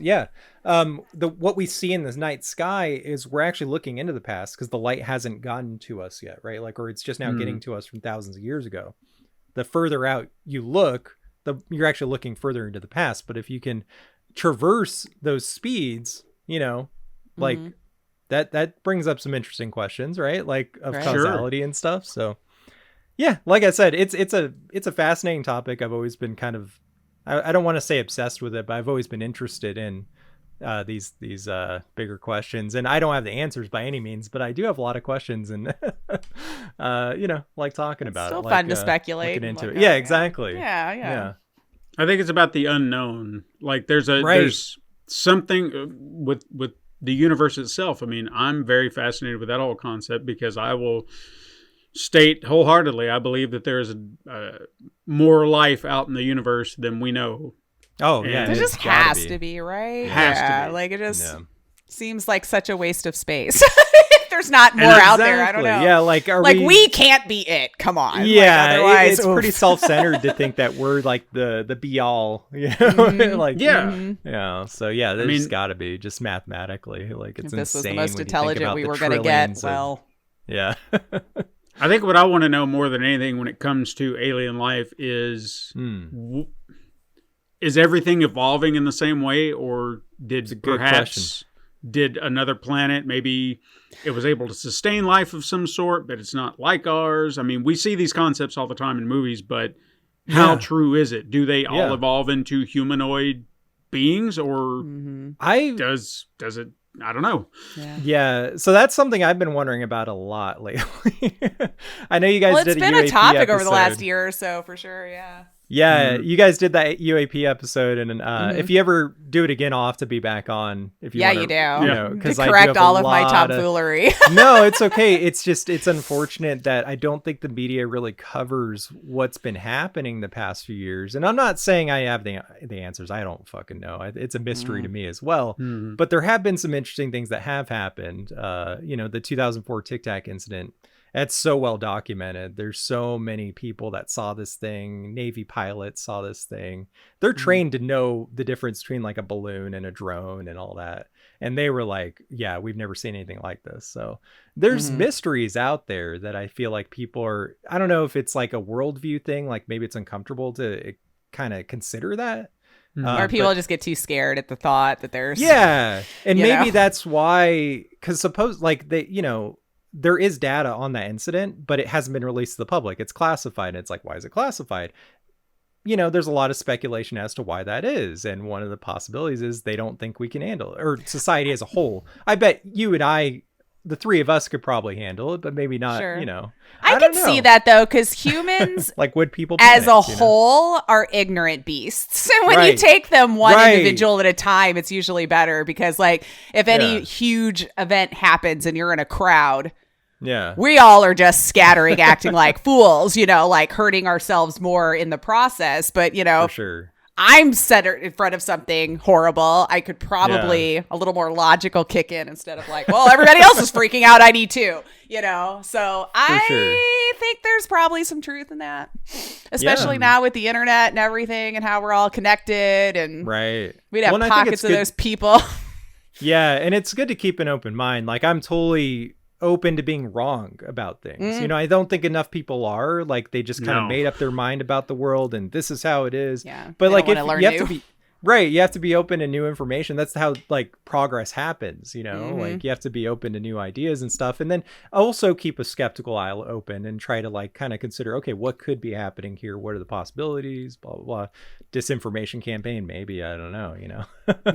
what we see in the night sky is we're actually looking into the past, because the light hasn't gotten to us yet, right? Like, or it's just now getting to us from thousands of years ago. The further out you look, you're actually looking further into the past. But if you can traverse those speeds, you know, like that brings up some interesting questions, right? Like, of causality and stuff. So yeah, like I said, it's a fascinating topic. I've always been kind of, I don't want to say obsessed with it, but I've always been interested in these bigger questions. And I don't have the answers by any means, but I do have a lot of questions, and you know, like talking about it. Still like, fun to speculate. Looking into it. Yeah, exactly. Yeah. I think it's about the unknown. Like, there's something with the universe itself. I mean, I'm very fascinated with that whole concept, because I will state wholeheartedly, I believe that there is more life out in the universe than we know. Oh, yeah. There just has to be, right? Has to be. Like, it just seems like such a waste of space. If there's not more out there, I don't know. Yeah, like, we can't be it. Come on. Yeah, like, otherwise, it's pretty self-centered to think that we're like the be all, you know? Like, yeah. So yeah, there's got to be, just mathematically, like, it's insane. This was the most intelligent we were going to get. Well, yeah. I think what I want to know more than anything when it comes to alien life is everything evolving in the same way, or did another planet, maybe it was able to sustain life of some sort, but it's not like ours? I mean, we see these concepts all the time in movies, but how true is it? Do they all evolve into humanoid beings, or does it? I don't know. Yeah. So that's something I've been wondering about a lot lately. I know you guys did a UAP episode. It's been a topic over the last year or so, for sure. Yeah. Yeah, you guys did that UAP episode, and if you ever do it again, I'll have to be back on. If you you do. You know, because to correct all of my tomfoolery. No, it's okay. It's unfortunate that I don't think the media really covers what's been happening the past few years. And I'm not saying I have the answers. I don't fucking know. It's a mystery to me as well. But there have been some interesting things that have happened. You know, the 2004 Tic Tac incident. That's so well documented. There's so many people that saw this thing. Navy pilots saw this thing. They're trained to know the difference between like a balloon and a drone and all that. And they were like, yeah, we've never seen anything like this. So there's mysteries out there that I feel like people are, I don't know if it's like a worldview thing, like maybe it's uncomfortable to kind of consider that. Or people just get too scared at the thought that there's... Yeah. And maybe that's why, because suppose like they, you know, there is data on that incident, but it hasn't been released to the public. It's classified. And it's like, why is it classified? there's a lot of speculation as to why that is. And one of the possibilities is they don't think we can handle it, or society as a whole. I bet you and I, the three of us, could probably handle it, but maybe not, Sure. I I don't can know. see that though, because humans Like, would people as panic, a whole are ignorant beasts. And when you Right. take them one Right. individual at a time, it's usually better because, like, if any Yeah. huge event happens and you're in a crowd, Yeah. we all are just scattering, acting like fools, like hurting ourselves more in the process. But, For sure. I'm set in front of something horrible. I could probably a little more logical kick in instead of like, well, everybody else is freaking out. I need to, So I think there's probably some truth in that, especially now with the internet and everything and how we're all connected and Right. we'd have Well, and I think pockets it's of good- those people. Yeah, and it's good to keep an open mind. Like, I'm totally open to being wrong about things. I don't think enough people are. Like, they just kind of No. made up their mind about the world and this is how it is. Yeah, But they like, don't if wanna learn you have new. to be right, you have to be open to new information. That's how like progress happens, like you have to be open to new ideas and stuff. And then also keep a skeptical eye open and try to like kind of consider, okay, what could be happening here? What are the possibilities? Blah, blah, blah. Disinformation campaign, maybe, I don't know,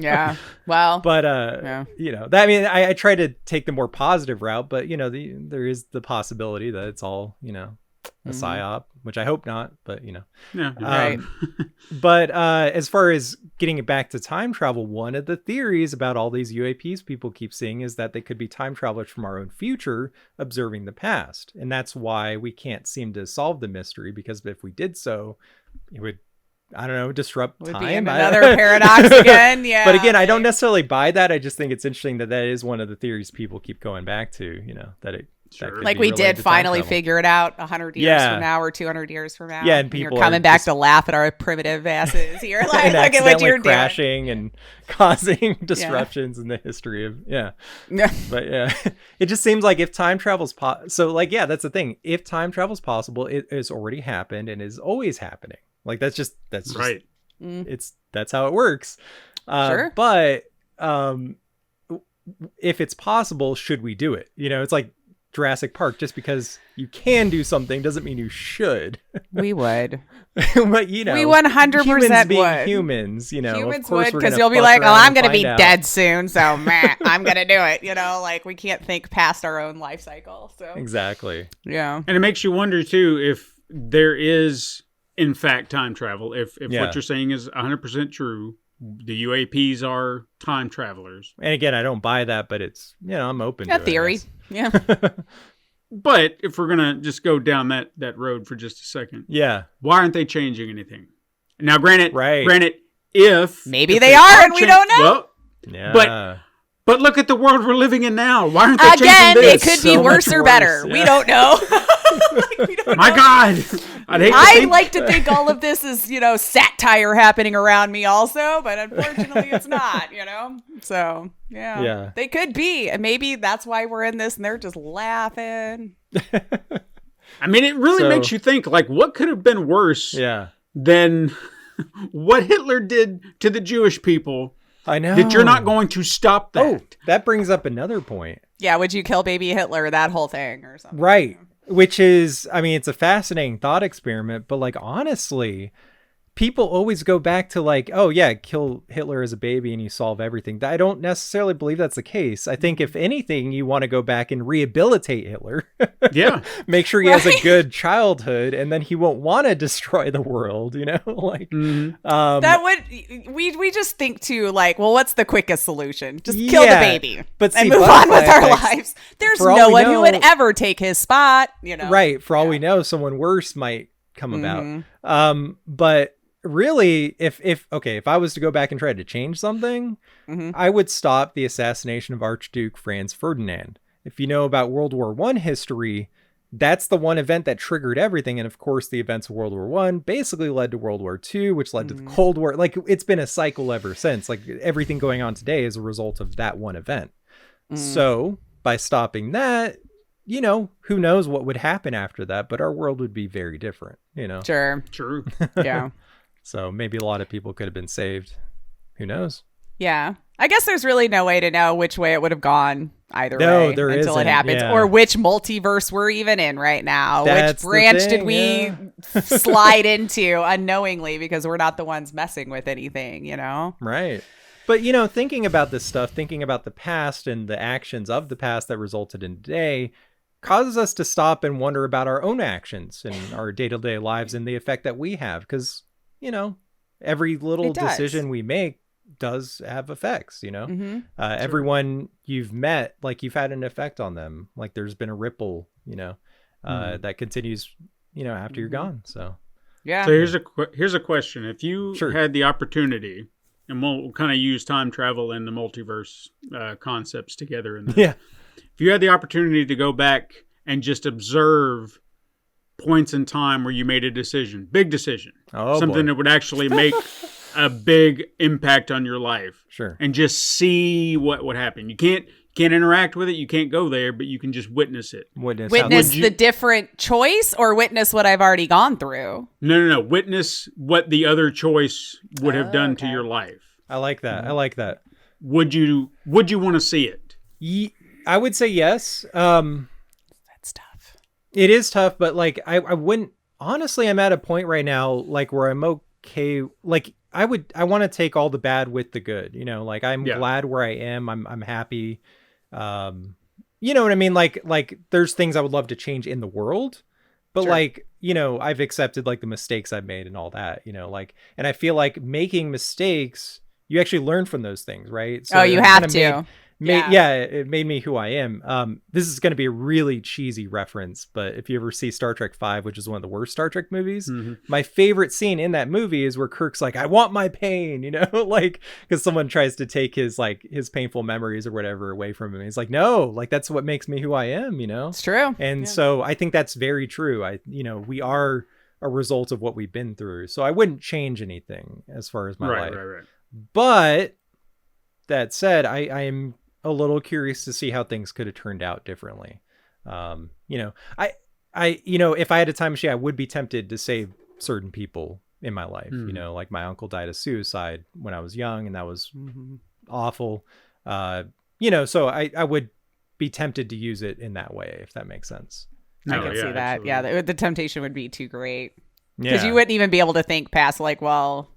Yeah. Well, But Yeah. that, I mean, I try to take the more positive route, but there is the possibility that it's all a psyop, which I hope not, but Yeah. Right. But as far as getting it back to time travel, one of the theories about all these UAPs people keep seeing is that they could be time travelers from our own future observing the past, and that's why we can't seem to solve the mystery, because if we did so, it would, I don't know, disrupt would time. be in another paradox again. Yeah. But again, I don't necessarily buy that. I just think it's interesting that is one of the theories people keep going back to, that it Sure. that could like be we related did to time finally travel. figure it out 100 years Yeah. from now or 200 years from now. Yeah, and people you're are coming back just- to laugh at our primitive asses here. Like, and look at what accidentally you're doing. crashing and causing disruptions in the history of Yeah. But yeah, it just seems like if time travel's so like, yeah, that's the thing. If time travel's possible, it has already happened and is always happening. Like that's just Right. that's how it works. Sure. But if it's possible, should we do it? It's like Jurassic Park. Just because you can do something doesn't mean you should. We would. But We 100% humans being would. humans, of Humans course would, we're because gonna you'll be fuck like, oh, around I'm and going to be find out. dead soon, so meh, I'm going to do it. Like we can't think past our own life cycle. So Exactly. yeah. And it makes you wonder too if there is in fact time travel. If Yeah. what you're saying is 100% true, the UAPs are time travelers. And again, I don't buy that, but it's I'm open A to theory. it. Yeah. But if we're gonna just go down that road for just a second, Yeah. why aren't they changing anything? Now, granted, Right. if Maybe if they are and we change- don't know. Well, Yeah. but look at the world we're living in now. Why aren't they Again, changing it this? could be So worse much or worse, better. We yeah. don't know. Like, we don't My know. God, I'd hate to I think- like to think all of this is, satire happening around me also, but unfortunately it's not, So, yeah. Yeah. They could be. And maybe that's why we're in this and they're just laughing. I mean, it really So- makes you think. Like, what could have been worse Yeah. than what Hitler did to the Jewish people? I know. That you're not going to stop that. Oh, that brings up another point. Yeah, would you kill baby Hitler, that whole thing or something? Right. Which is, I mean, it's a fascinating thought experiment, but like, honestly, people always go back to like, oh yeah, kill Hitler as a baby and you solve everything. I don't necessarily believe that's the case. I think if anything, you want to go back and rehabilitate Hitler. Yeah. Make sure he has a Right. good childhood and then he won't want to destroy the world, like, That would we just think too, like, well, what's the quickest solution? Just kill the Yeah, baby but and see, move on with butterfly our effects, lives. There's for all no we one who would know- ever take his spot, right. For all we know, someone worse might come Mm-hmm. about. But really, if I was to go back and try to change something, Mm-hmm. I would stop the assassination of Archduke Franz Ferdinand. If you know about World War I history, that's the one event that triggered everything. And of course, the events of World War I basically led to World War II, which led to the Cold War. Like, it's been a cycle ever since. Like, everything going on today is a result of that one event. So by stopping that, who knows what would happen after that, but our world would be very different, Sure. True. Yeah. So maybe a lot of people could have been saved. Who knows? Yeah. I guess there's really no way to know which way it would have gone either No, way there until it isn't, happens, yeah. or which multiverse we're even in right now. That's Which the branch did thing, we yeah. slide into unknowingly because we're not the ones messing with anything, Right. But, thinking about this stuff, thinking about the past and the actions of the past that resulted in today causes us to stop and wonder about our own actions and our day-to-day lives and the effect that we have. Because, every little decision we make does have effects, everyone you've met, like you've had an effect on them. Like there's been a ripple, that continues, after you're gone. So, yeah. So here's a question. If you had the opportunity, and we'll kind of use time travel and the multiverse concepts together in this. Yeah. If you had the opportunity to go back and just observe points in time where you made a decision, big decision, something that would actually make a big impact on your life. Sure. And just see what would happen. You can't interact with it. You can't go there, but you can just witness it. Witness the different choice or witness what I've already gone through? No. Witness what the other choice would have done to your life. I like that. I like that. Would you want to see it? I would say yes. That's tough. It is tough, but like I wouldn't. Honestly, I'm at a point right now like where I'm okay. Like I want to take all the bad with the good. Like I'm glad where I am. I'm happy. You know what I mean? Like there's things I would love to change in the world, but I've accepted like the mistakes I've made and all that, and I feel like making mistakes, you actually learn from those things, right? So you have to. It made me who I am. This is going to be a really cheesy reference, but if you ever see Star Trek V, which is one of the worst Star Trek movies, my favorite scene in that movie is where Kirk's like, I want my pain, like, because someone tries to take his painful memories or whatever away from him. He's like, no, like, that's what makes me who I am, It's true. And so I think that's very true. We are a result of what we've been through. So I wouldn't change anything as far as my life. Right. But that said, I am a little curious to see how things could have turned out differently. If I had a time machine, I would be tempted to save certain people in my life. Like my uncle died of suicide when I was young, and that was awful. So I would be tempted to use it in that way, if that makes sense. I can see that. Absolutely. Yeah, the temptation would be too great because you wouldn't even be able to think past like, well,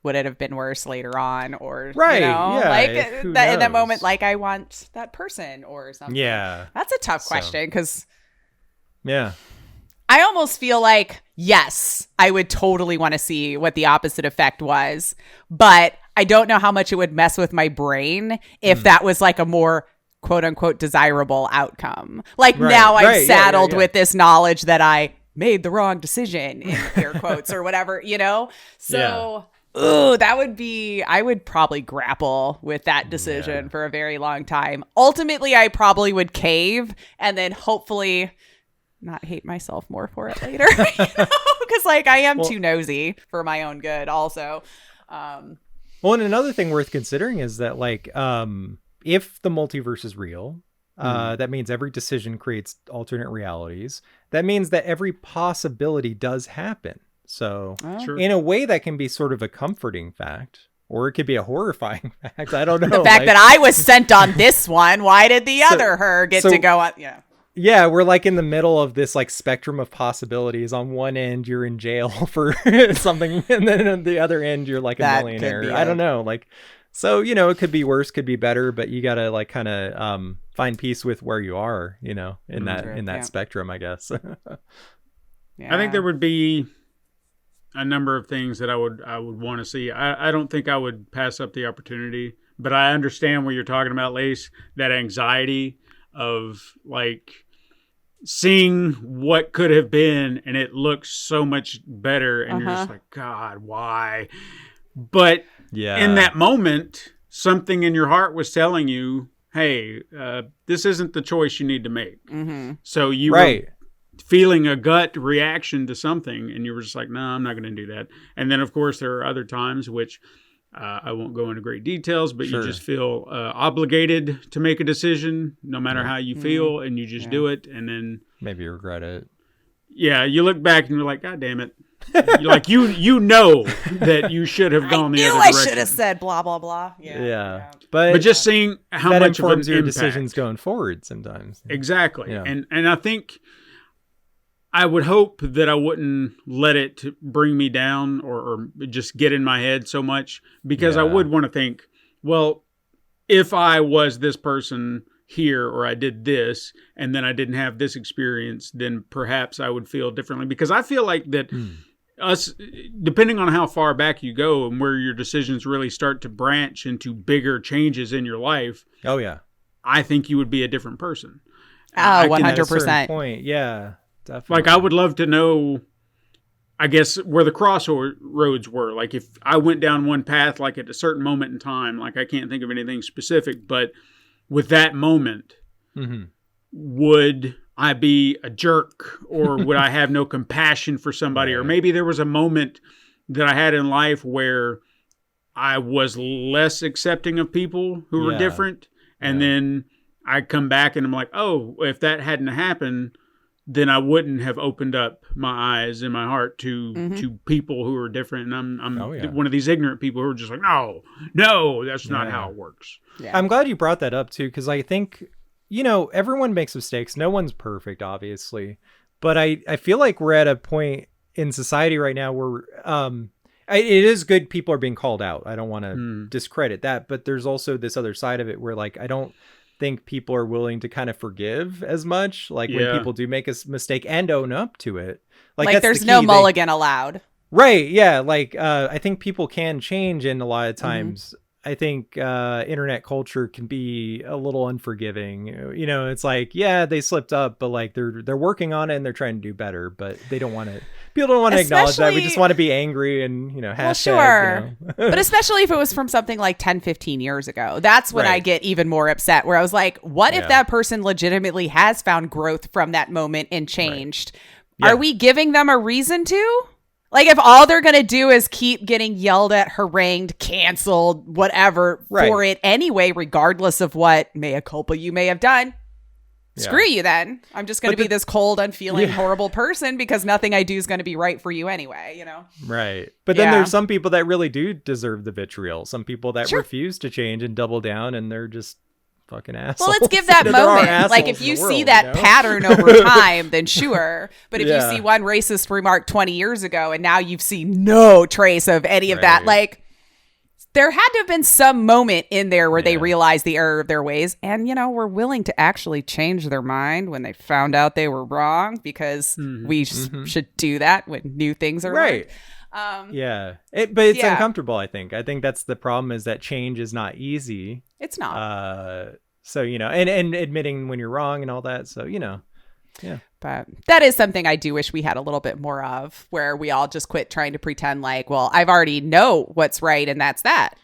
would it have been worse later on, or right? Like in that moment, like I want that person or something. Yeah, that's a tough question because I almost feel like yes, I would totally want to see what the opposite effect was, but I don't know how much it would mess with my brain if that was like a more quote unquote desirable outcome. Like now I'm saddled with this knowledge that I made the wrong decision in air quotes or whatever, So. Ooh, I would probably grapple with that decision for a very long time. Ultimately, I probably would cave and then hopefully not hate myself more for it later. Because like I am too nosy for my own good also. And another thing worth considering is that like if the multiverse is real, that means every decision creates alternate realities. That means that every possibility does happen. So in a way that can be sort of a comforting fact, or it could be a horrifying fact. I don't know. The fact that I was sent on this one, why did the other her get to go on? Yeah. Yeah, we're like in the middle of this like spectrum of possibilities. On one end, you're in jail for something, and then on the other end, you're like a millionaire. I don't know. Like, so, it could be worse, could be better, but you got to like kind of find peace with where you are, in that spectrum, I guess. I think there would be a number of things that I would want to see. I don't think I would pass up the opportunity, but I understand what you're talking about, Lace, that anxiety of like seeing what could have been and it looks so much better and you're just like, God, why? But in that moment, something in your heart was telling you, hey, this isn't the choice you need to make. So you were feeling a gut reaction to something and you were just like, no, I'm not going to do that. And then of course there are other times which I won't go into great details, but you just feel obligated to make a decision no matter how you feel, and you just do it, and then maybe you regret it. Yeah, you look back and you're like, God damn it. Like you know that you should have gone the other direction. I should have said blah blah blah. Yeah. But just seeing how that much informs of an your impact. decisions going forward sometimes. Exactly. Yeah. And I think I would hope that I wouldn't let it bring me down or just get in my head so much, because I would want to think, well, if I was this person here, or I did this and then I didn't have this experience, then perhaps I would feel differently. Because I feel like that us, depending on how far back you go and where your decisions really start to branch into bigger changes in your life. Oh yeah. I think you would be a different person. Oh, At a 100%. certain point. Yeah, definitely. Like, I would love to know, I guess, where the crossroads were. Like, if I went down one path, like at a certain moment in time, like I can't think of anything specific, but with that moment, would I be a jerk, or would I have no compassion for somebody? Or maybe there was a moment that I had in life where I was less accepting of people who were different. And then I come back and I'm like, oh, if that hadn't happened, then I wouldn't have opened up my eyes and my heart to people who are different. And I'm one of these ignorant people who are just like, no, that's not how it works. Yeah. I'm glad you brought that up too, because I think, everyone makes mistakes. No one's perfect, obviously. But I feel like we're at a point in society right now where it is good people are being called out. I don't want to discredit that, but there's also this other side of it where, like, I don't think people are willing to kind of forgive as much, like when people do make a mistake and own up to it. Like that's there's the no key. mulligan allowed. Right. Yeah. Like, I think people can change, and a lot of times I think internet culture can be a little unforgiving. It's like, yeah, they slipped up, but like they're working on it and they're trying to do better, but they don't want to. People don't want to acknowledge that. We just want to be angry and, hashtag. Well, sure. But especially if it was from something like 10, 15 years ago, that's when I get even more upset, where I was like, what if that person legitimately has found growth from that moment and changed? Are we giving them a reason to? Like, if all they're going to do is keep getting yelled at, harangued, canceled, whatever for it anyway, regardless of what mea culpa you may have done, screw you then. I'm just going to be this cold, unfeeling, horrible person because nothing I do is going to be right for you anyway, Right. But then there's some people that really do deserve the vitriol. Some people that refuse to change and double down, and they're just fucking assholes. Well, let's give that moment. Like, if you see that pattern over time, then sure. But if you see one racist remark 20 years ago and now you've seen no trace of any of that, like, there had to have been some moment in there where they realized the error of their ways and, were willing to actually change their mind when they found out they were wrong, because we should do that when new things are learned. But it's uncomfortable. I think that's the problem, is that change is not easy. It's not. So, and admitting when you're wrong and all that. So, But that is something I do wish we had a little bit more of, where we all just quit trying to pretend like, well, I've already know what's right and that's that.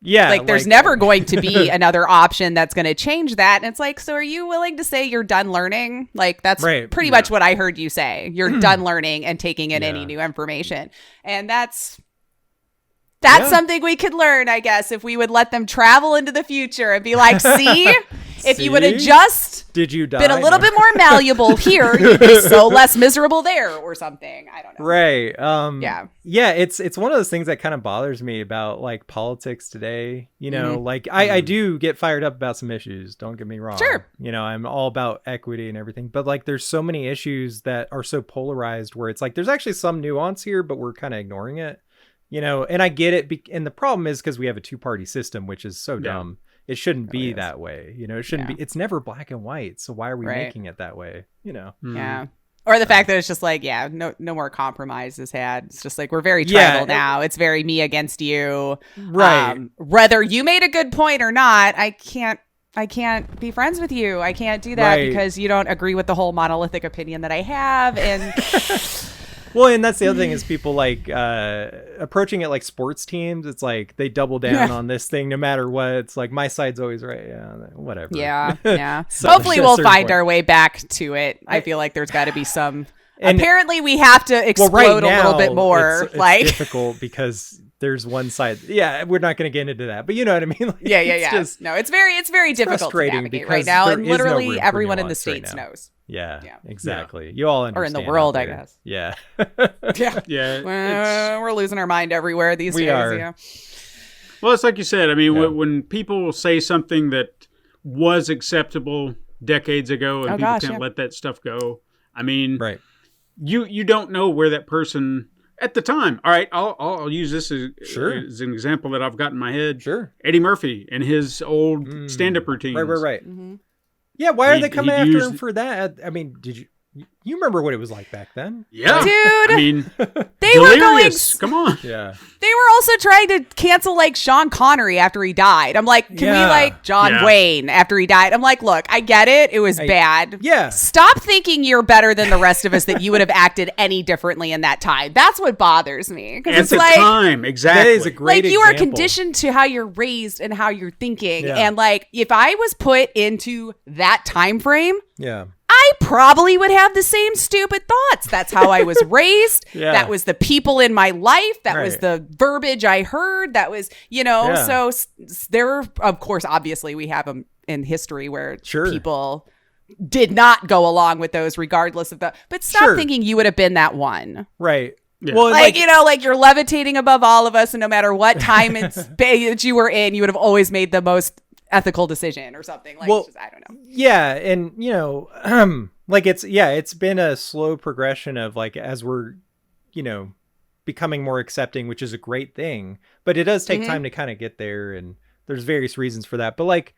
Yeah. Like, there's never going to be another option that's going to change that. And it's like, so are you willing to say you're done learning? Like, that's pretty much what I heard you say. You're done learning and taking in any new information. And that's something we could learn, I guess, if we would let them travel into the future and be like, see, if you would have just been a little bit more malleable here, you'd be so less miserable there, or something. I don't know. Right. Yeah. It's one of those things that kind of bothers me about, like, politics today. Like, I do get fired up about some issues. Don't get me wrong. Sure. I'm all about equity and everything, but like, there's so many issues that are so polarized where it's like, there's actually some nuance here, but we're kind of ignoring it. And I get it. And the problem is because we have a two-party system, which is so dumb. It shouldn't be that way. It shouldn't be. It's never black and white. So why are we making it that way? Yeah. Or the fact that it's just like, no more compromise is had. It's just like, we're very tribal now. It's very me against you. Right. Whether you made a good point or not, I can't be friends with you. I can't do that because you don't agree with the whole monolithic opinion that I have. And well, and that's the other thing, is people like approaching it like sports teams. It's like they double down on this thing no matter what. It's like, my side's always right. Yeah, whatever. Yeah. So hopefully we'll find our way back to it. I feel like there's got to be some. And apparently we have to explode a little bit more. It's difficult because there's one side. Yeah, we're not going to get into that, but you know what I mean? Like, It's very difficult to navigate right now, and literally everyone in the States knows. Yeah, exactly. You all understand. Or in the world, I guess. Yeah. We're losing our mind everywhere these days. We are. Yeah. Well, it's like you said. I mean, when people say something that was acceptable decades ago and people can't let that stuff go. I mean, you don't know where that person at the time. All right, I'll use this as an example that I've got in my head. Sure. Eddie Murphy and his old stand-up routines. Right. Yeah, why are they coming after him for that? I mean, you remember what it was like back then? Yeah. Dude, I mean, they were going. Come on. Yeah. They were also trying to cancel like Sean Connery after he died. I'm like, can we like John Wayne after he died? I'm like, look, I get it. It was bad. Yeah. Stop thinking you're better than the rest of us, that you would have acted any differently in that time. That's what bothers me. Because it's the like, time, exactly. That is a great you are example. conditioned to how you're raised and how you're thinking. Yeah. And like, if I was put into that time frame, Yeah. I probably would have the same stupid thoughts. That's how I was raised. Yeah. That was the people in my life. That was Right. the verbiage I heard. That was, so there, of course, obviously we have them in history where people did not go along with those regardless of but stop thinking you would have been that one. Right. Yeah. Well, like you're levitating above all of us, and no matter what time that you were in, you would have always made the most ethical decision or something. Like, it's just, I don't know. Yeah, and like it's been a slow progression of like as we're, becoming more accepting, which is a great thing, but it does take time to kind of get there, and there's various reasons for that. But like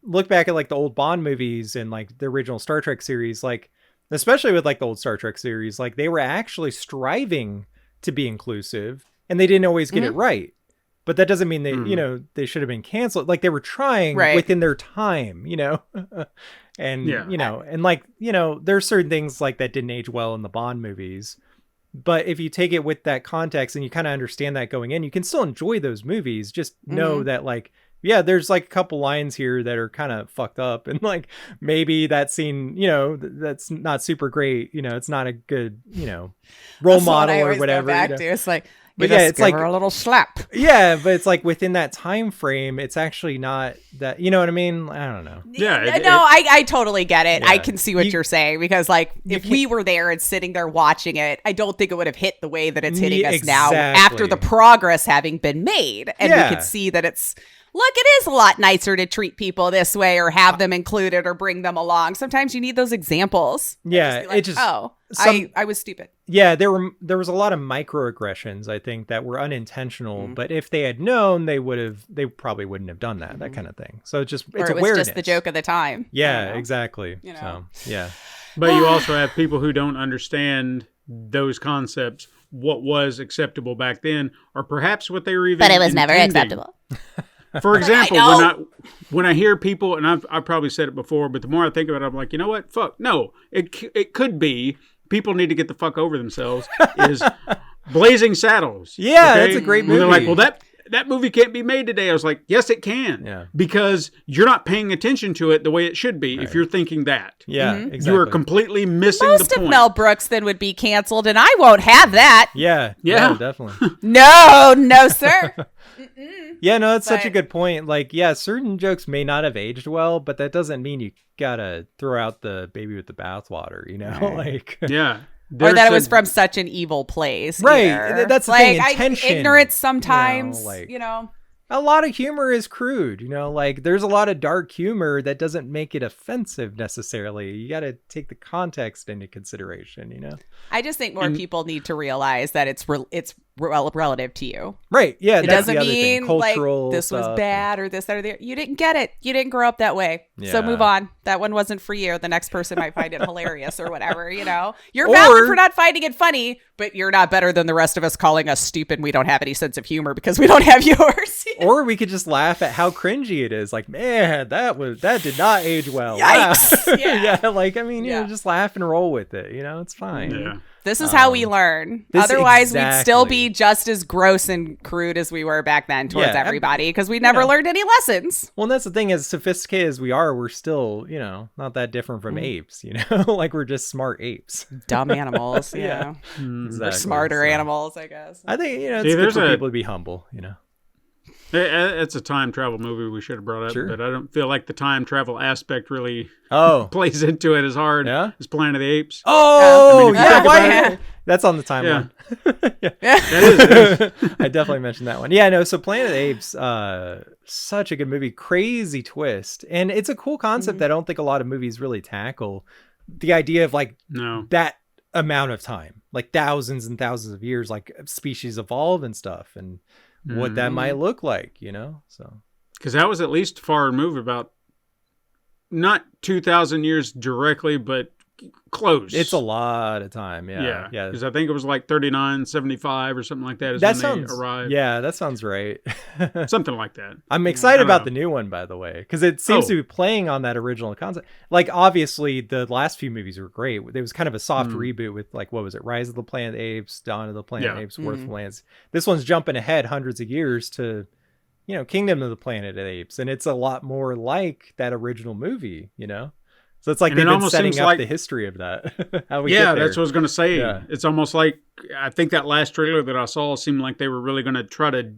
look back at like the old Bond movies and like the original Star Trek series, like especially with like the old Star Trek series, like they were actually striving to be inclusive, and they didn't always get it right. But that doesn't mean they, they should have been canceled. Like they were trying within their time, and, and like, there's certain things like that didn't age well in the Bond movies. But if you take it with that context and you kind of understand that going in, you can still enjoy those movies. Just know that like, yeah, there's like a couple lines here that are kind of fucked up. And like, maybe that scene, that's not super great. It's not a good, role model or whatever. It's like, but yeah, it's like a little slap. Yeah, but it's like within that time frame, it's actually not that. You know what I mean? I don't know. Yeah. I totally get it. Yeah. I can see what you're saying, because like if we were there and sitting there watching it, I don't think it would have hit the way that it's hitting us now after the progress having been made, and we could see that it's. Look, it is a lot nicer to treat people this way or have them included or bring them along. Sometimes you need those examples. Yeah, I was stupid. Yeah, there was a lot of microaggressions, I think, that were unintentional. But if they had known, they probably wouldn't have done that kind of thing. So it's awareness. Was just the joke of the time. Yeah, exactly. So yeah, but you also have people who don't understand those concepts, what was acceptable back then, or perhaps what they were even. But it was never intending. acceptable. For example, when I hear people, and I've probably said it before, but the more I think about it, I'm like, you know what? Fuck, no. It could be people need to get the fuck over themselves. Is Blazing Saddles? Yeah, that's a great movie. And they're like, well, that movie can't be made today. I was like, yes, it can. Yeah. Because you're not paying attention to it the way it should be. If you're thinking that, yeah, exactly. You are completely missing Most the point. of Mel Brooks then would be canceled, and I won't have that. Yeah, no, definitely. No, sir. Yeah, no, that's such a good point. Like, yeah, certain jokes may not have aged well, but that doesn't mean you gotta throw out the baby with the bathwater, like yeah. Or that it was from such an evil place. Right. Either. That's the thing, intention. Ignorance sometimes, A lot of humor is crude, like there's a lot of dark humor that doesn't make it offensive necessarily. You got to take the context into consideration, I just think more people need to realize that it's relative to you. Right. Yeah. It doesn't mean cultural like this was bad or this, that, or the. You didn't get it. You didn't grow up that way. Yeah. So move on. That one wasn't for you. The next person might find it hilarious or whatever, You're valid for not finding it funny, but you're not better than the rest of us calling us stupid. We don't have any sense of humor because we don't have yours. Or we could just laugh at how cringy it is. Like, man, that did not age well. Yikes. Wow. Yeah. Just laugh and roll with it. It's fine. Yeah. This is how we learn. Otherwise, we'd still be just as gross and crude as we were back then towards everybody, because we never learned any lessons. Well, and that's the thing. As sophisticated as we are, we're still, not that different from apes, like we're just smart apes. Dumb animals, Exactly. We're smarter animals, I guess. I think, it's good for people to be humble, It's a time travel movie we should have brought up, but I don't feel like the time travel aspect really plays into it as hard as Planet of the Apes. Oh, that's on the timeline. Yeah. That is. I definitely mentioned that one. Yeah, no, so Planet of the Apes, such a good movie, crazy twist. And it's a cool concept that I don't think a lot of movies really tackle. The idea of like that amount of time, like thousands and thousands of years, like species evolve and stuff, and what that might look like, so. Because that was at least far removed, about not 2,000 years directly, but close. It's a lot of time. Yeah. Because I think it was like 3975 or something like that. That when sounds they arrived. Yeah, that sounds right. Something like that. I'm excited about the new one, by the way, because it seems to be playing on that original concept. Like, obviously, the last few movies were great. It was kind of a soft reboot with, like, what was it? Rise of the Planet of the Apes, Dawn of the Planet of the Apes, War of the Lands. This one's jumping ahead hundreds of years to, Kingdom of the Planet of the Apes, and it's a lot more like that original movie, So it's like they've been setting up the history of that. How we get there. That's what I was going to say. Yeah. It's almost like, I think that last trailer that I saw seemed like they were really going to try to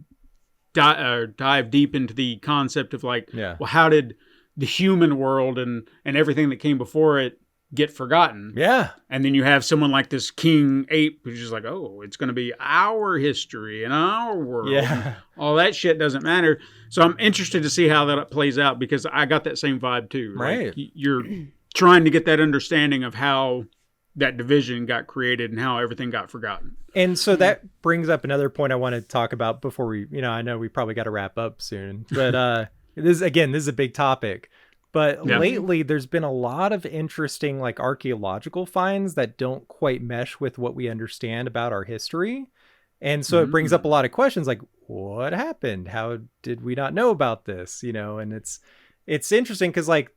dive deep into the concept of like, well, how did the human world and everything that came before it get forgotten? Yeah. And then you have someone like this king ape who's just like, oh, it's going to be our history and our world. Yeah. All that shit doesn't matter. So I'm interested to see how that plays out, because I got that same vibe too. Right. Like, you're trying to get that understanding of how that division got created and how everything got forgotten. And so that brings up another point I want to talk about before we, I know we probably got to wrap up soon, but this is a big topic. But lately there's been a lot of interesting like archaeological finds that don't quite mesh with what we understand about our history. And so it brings up a lot of questions like, what happened? How did we not know about this? And it's interesting because like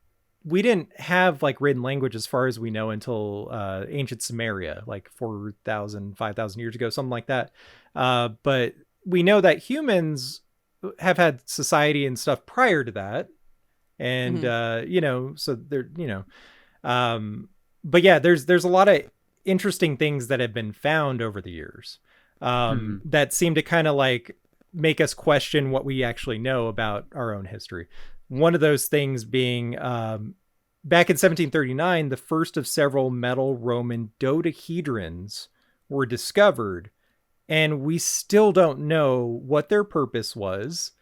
we didn't have like written language as far as we know until ancient Sumeria, like 4,000, 5,000 years ago, something like that. But we know that humans have had society and stuff prior to that. And, so they're, but yeah, there's a lot of interesting things that have been found over the years that seem to kind of like make us question what we actually know about our own history. One of those things being back in 1739, the first of several metal Roman dodecahedrons were discovered, and we still don't know what their purpose was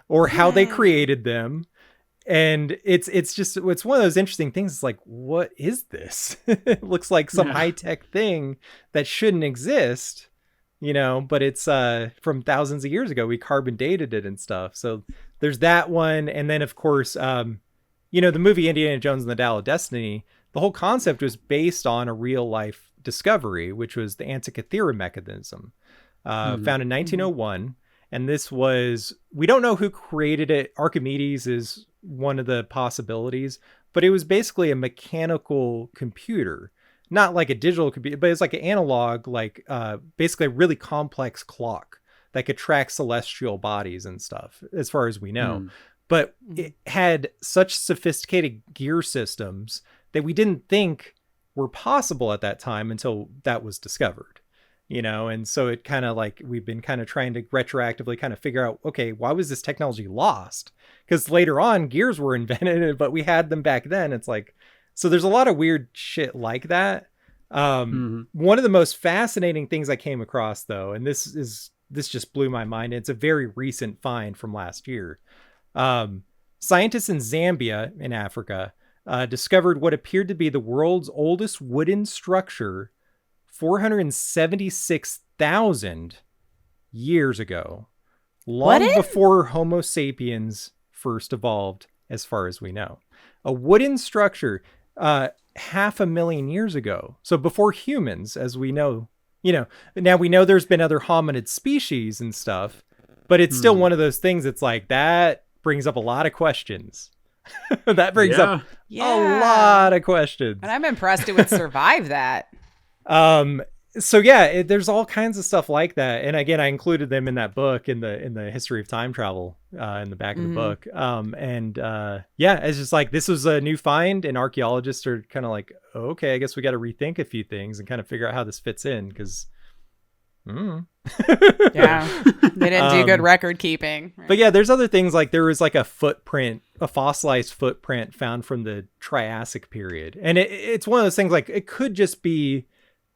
or how they created them. And it's one of those interesting things. It's like, what is this? It looks like some high-tech thing that shouldn't exist, but it's from thousands of years ago. We carbon dated it and stuff. So there's that one. And then, of course, the movie Indiana Jones and the Dial of Destiny, the whole concept was based on a real-life discovery, which was the Antikythera mechanism, found in 1901. And this was, we don't know who created it. Archimedes is one of the possibilities, but it was basically a mechanical computer, not like a digital computer, but it's like an analog, like basically a really complex clock that could track celestial bodies and stuff, as far as we know. But it had such sophisticated gear systems that we didn't think were possible at that time until that was discovered. And so it kind of like, we've been kind of trying to retroactively kind of figure out, okay, why was this technology lost? Because later on gears were invented, but we had them back then. It's like, so there's a lot of weird shit like that. One of the most fascinating things I came across though, and this just blew my mind. It's a very recent find from last year. Scientists in Zambia in Africa discovered what appeared to be the world's oldest wooden structure 476,000 years ago, long before Homo sapiens first evolved, as far as we know. A wooden structure 500,000 years ago. So before humans, as we know, now we know there's been other hominid species and stuff, but it's still one of those things. It's like, that brings up a lot of questions. That brings up a lot of questions. And I'm impressed it would survive that. So yeah, there's all kinds of stuff like that. And again, I included them in that book, in the history of time travel, in the back of the book. It's just like, this was a new find, and archaeologists are kind of like, okay, I guess we got to rethink a few things and kind of figure out how this fits in. Cause they didn't do good record keeping. Right? But yeah, there's other things, like there was like a fossilized footprint found from the Triassic period. And it's one of those things, like it could just be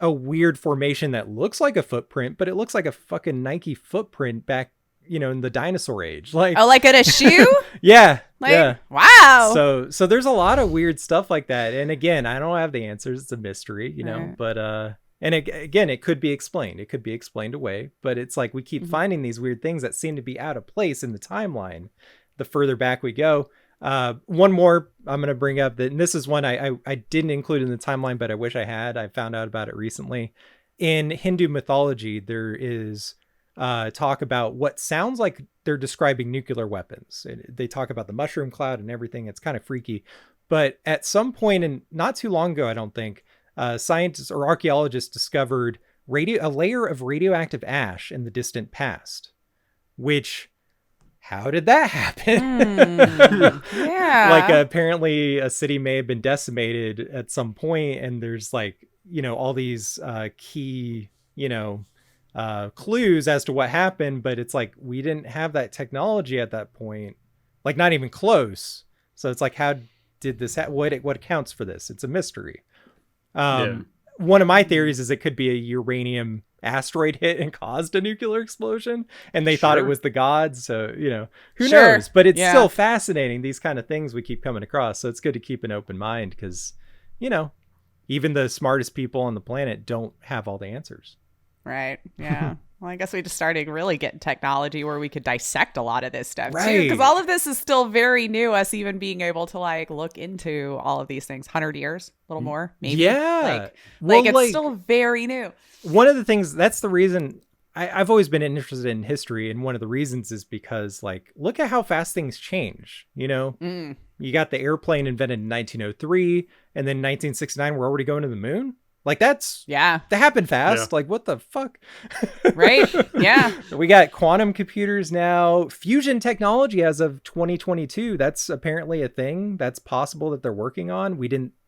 a weird formation that looks like a footprint, but it looks like a fucking Nike footprint back, in the dinosaur age. Like, like at a shoe? Yeah. Like, wow. So there's a lot of weird stuff like that. And again, I don't have the answers. It's a mystery, you know, Right. but, and again, it could be explained. It could be explained away, but it's like we keep finding these weird things that seem to be out of place in the timeline the further back we go. One more I'm going to bring up that, and this is one I didn't include in the timeline, but I wish I had. I found out about it recently. In Hindu mythology, there is talk about what sounds like they're describing nuclear weapons. They talk about the mushroom cloud and everything. It's kind of freaky. But at some point, and not too long ago, I don't think, scientists or archaeologists discovered a layer of radioactive ash in the distant past, which... how did that happen? Yeah. Like apparently a city may have been decimated at some point, and there's like, you know, all these key, you know, clues as to what happened, but it's like we didn't have that technology at that point, like not even close. So it's like, how did this what accounts for this? It's a mystery. One of my theories is it could be a uranium asteroid hit and caused a nuclear explosion, and they thought it was the gods. So, you know, who knows? But it's still fascinating, these kind of things we keep coming across. So it's good to keep an open mind because, you know, even the smartest people on the planet don't have all the answers. Right. Yeah. Well, I guess we just started really getting technology where we could dissect a lot of this stuff too, Right. because all of this is still very new. Us even being able to like look into all of these things, 100 years, a little more, maybe. Yeah. Like it's still very new. One of the things, that's the reason I've always been interested in history, and one of the reasons is because, like, look at how fast things change. You know, you got the airplane invented in 1903, and then 1969 we're already going to the moon. Like that happened fast. Like, what the fuck? Right. Yeah. We got quantum computers now, fusion technology as of 2022. That's apparently a thing that's possible that they're working on.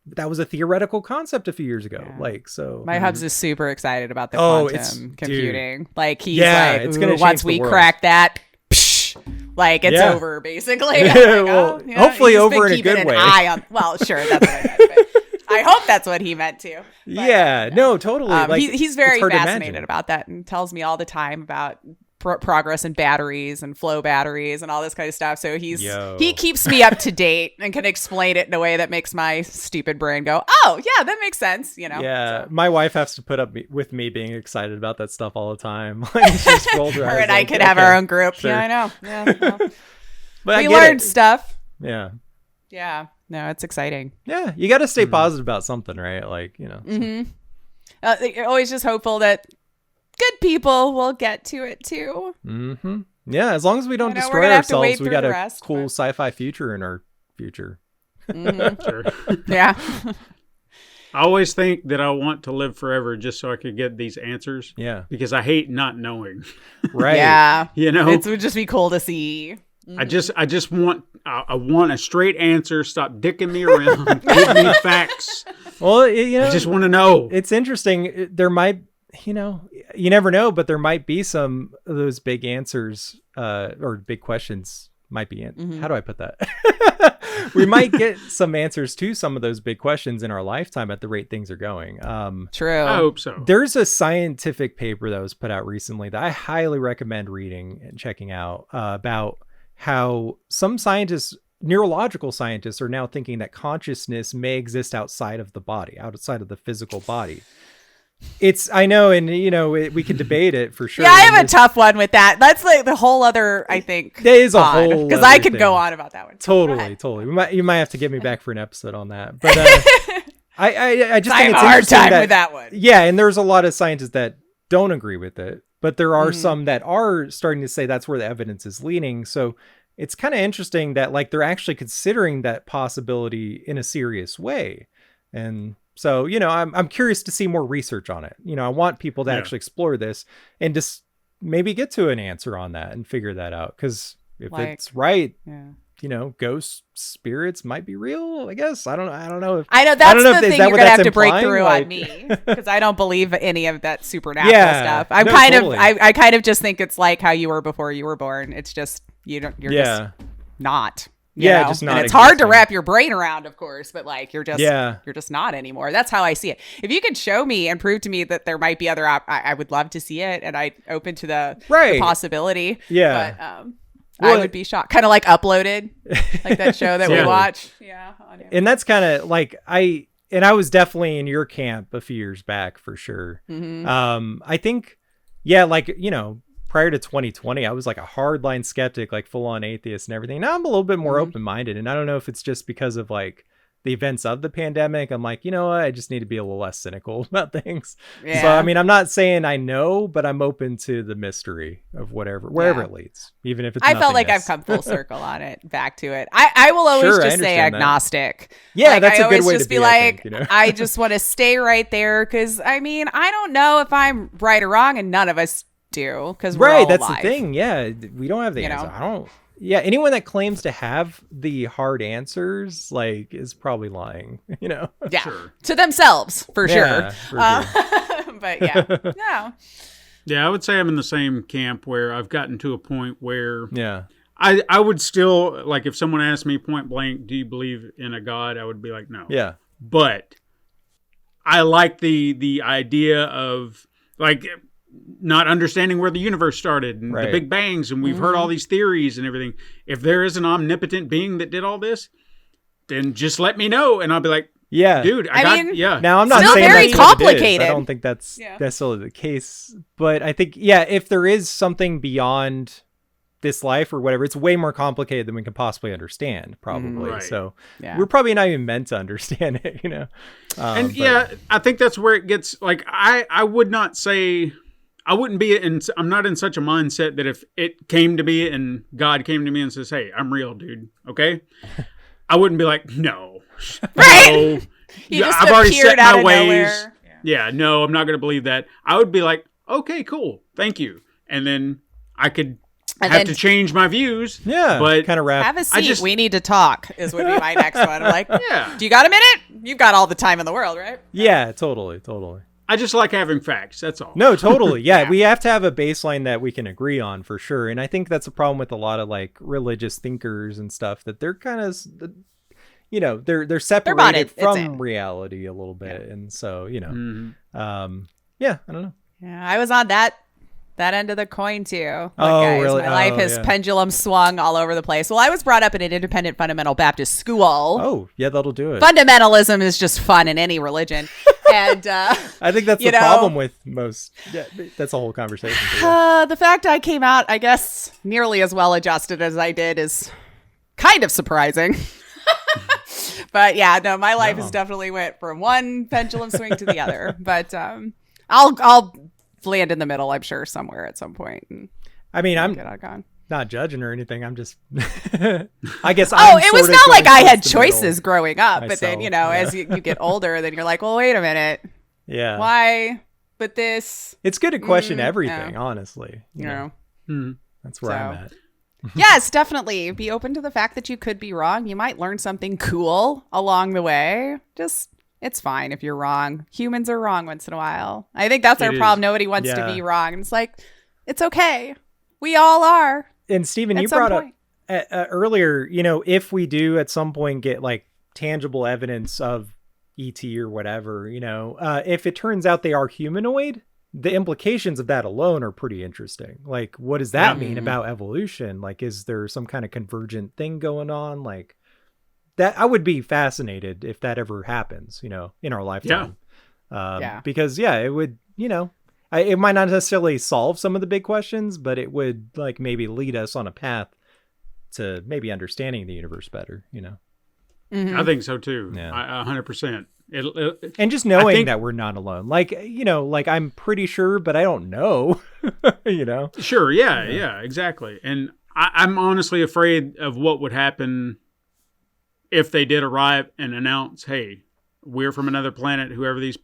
That was a theoretical concept a few years ago. Yeah. Like, so my hubs is super excited about the it's quantum computing. dude. Like he's it's gonna like, once change we the world. crack that, psh, like it's over basically. Well, hopefully over in a good way. Well, sure, that's what I meant. But I hope that's what he meant too. But, no, totally. Like, he's very it's hard to fascinated imagine. about that and tells me all the time about progress in batteries and flow batteries and all this kind of stuff. So he keeps me up to date and can explain it in a way that makes my stupid brain go, oh yeah, that makes sense. You know? Yeah. So. My wife has to put up with me being excited about that stuff all the time. Like, she just rolls her eyes Her and like, I could have our own group. Sure. Yeah, I know. Yeah, well, But we learned stuff. Yeah. Yeah. No, it's exciting. Yeah. You got to stay positive about something, right? Like, you know. You're always just hopeful that good people will get to it too. Mm-hmm. Yeah. As long as we don't I know, we're destroy gonna have to wait ourselves, we through got the a rest, cool but- sci-fi future in our future. Sure. Yeah. I always think that I want to live forever just so I could get these answers. Yeah. Because I hate not knowing. Right. Yeah. You know, It would just be cool to see. I just want I want a straight answer. Stop dicking me around. Give me facts. Well, you know, I just want to know. it's interesting. There might, you know, you never know, but there might be some of those big answers or big questions might be in. How do I put that? We might get some answers to some of those big questions in our lifetime at the rate things are going. True. I hope so. There's a scientific paper that was put out recently that I highly recommend reading and checking out about how some scientists, neurological scientists, are now thinking that consciousness may exist outside of the body, outside of the physical body. I know, and you know, we could debate it for sure. Yeah, I have a tough one with that. That's like the whole other, I think. There is a whole because other I could thing. go on about that one. Totally. You might have to get me back for an episode on that. But I just I think have it's a hard interesting time with that one. Yeah, and there's a lot of scientists that don't agree with it, but there are some that are starting to say that's where the evidence is leaning. So it's kind of interesting that like they're actually considering that possibility in a serious way. And so, you know, I'm curious to see more research on it. You know, I want people to actually explore this and just maybe get to an answer on that and figure that out. Because if it's right, you know, ghosts, spirits might be real, I guess. I don't know if I know that's the thing you're gonna have to break through on me, because I don't believe any of that supernatural stuff. I'm I kind of just think it's like how you were before you were born. It's just you're just not. You know? Just not. And it's hard to existing. wrap your brain around, of course, but like you're just not anymore. That's how I see it. If you could show me and prove to me that there might be other, I would love to see it, and I open to the possibility. Yeah. But I would be shocked. Kind of like Uploaded, like that show that we Yeah. watch. Yeah. And that's kind of like I was definitely in your camp a few years back for sure. I think, yeah, like, you know, prior to 2020, I was like a hardline skeptic, like full on atheist and everything. Now I'm a little bit more open-minded, and I don't know if it's just because of like the events of the pandemic. I'm like, you know what? I just need to be a little less cynical about things. Yeah. So, I mean, I'm not saying I know, but I'm open to the mystery of wherever it leads, even if it's I felt like I've nothingness. come full circle on it, back to it. I will always Sure, I just say understand that. agnostic. Yeah, Like, that's I a good always way just to be be, I like, think, you know? I just want to stay right there because, I mean, I don't know if I'm right or wrong, and none of us do because we're all That's alive. the thing. Yeah, we don't have the You answer. know? I don't. Yeah, anyone that claims to have the hard answers, like, is probably lying. You know. Yeah, Sure. to themselves for Yeah, sure. for sure. But yeah, no. Yeah, I would say I'm in the same camp where I've gotten to a point where Yeah. I would still, like, if someone asked me point blank, do you believe in a God? I would be like, no. Yeah. But I like the idea of, like, not understanding where the universe started and Right. the Big Bangs, and we've heard all these theories and everything. If there is an omnipotent being that did all this, then just let me know, and I'll be like, Yeah. dude, I mean, yeah. Now I'm not Still saying very that's what it is. complicated. I don't think that's Yeah. necessarily the case, but I think if there is something beyond this life or whatever, it's way more complicated than we can possibly understand, probably. Right. So Yeah. we're probably not even meant to understand it, you know. And But- yeah, I think that's where it gets, like, I would not say, I wouldn't be in, I'm not in such a mindset that if it came to me and God came to me and says, hey, I'm real, dude, okay? I wouldn't be like, no. Right? No. He just I've already appeared set out my of ways. nowhere. Yeah, no, I'm not going to believe that. I would be like, okay, cool, thank you. And then I could And have then- to change my views. yeah, but kind of wrap. Have a seat. just- We need to talk. Would be my next one. I'm like, Yeah. do you got a minute? You've got all the time in the world, right? Yeah, totally. I just like having facts. That's all. No, totally. Yeah, Yeah. we have to have a baseline that we can agree on for sure. And I think that's a problem with a lot of like religious thinkers and stuff, that they're kind of, you know, they're separated It's from in. reality a little bit. And so, you know, Mhm. yeah, I don't know. Yeah, I was on that end of the coin too. Look, Oh, guys, really? My life Oh, has yeah. pendulum swung all over the place. Well, I was brought up in an independent fundamental Baptist school. Oh, yeah, that'll do it. Fundamentalism is just fun in any religion. And I think that's you the know, problem with most. Yeah, that's a whole conversation. For you. the fact I came out, I guess, nearly as well adjusted as I did is kind of surprising. But yeah, no, my life has definitely went from one pendulum swing to the other. But I'll land in the middle, I'm sure, somewhere at some point. And I mean, I'm get gone. not judging or anything. I'm just, I guess. Oh, I'm it was sort of not like going I had towards the middle. choices growing up, but then, myself, you know, yeah. as you get older, then you're like, well, wait a minute. Yeah. Why? But this, It's good to question Mm, everything, yeah. honestly. you know. Mhm. That's where I'm So- at. Yes, definitely. Be open to the fact that you could be wrong. You might learn something cool along the way. Just, it's fine if you're wrong. Humans are wrong once in a while. I think that's our It is. problem. Nobody wants to Yeah. be wrong. And it's like, it's okay. We all are. And Stephen, At you some brought point. up earlier, you know, if we do at some point get like tangible evidence of ET or whatever, you know, if it turns out they are humanoid, the implications of that alone are pretty interesting. Like, what does that mean about evolution? Like, is there some kind of convergent thing going on? Like, that I would be fascinated if that ever happens, you know, in our lifetime. Yeah. Because it would, you know, it might not necessarily solve some of the big questions, but it would like maybe lead us on a path to maybe understanding the universe better, you know. I think so too. Yeah. 100%. And just knowing think- that we're not alone. Like, you know, like I'm pretty sure, but I don't know, you know. Sure. Yeah, exactly. And I'm honestly afraid of what would happen if they did arrive and announce, hey, we're from another planet, whoever these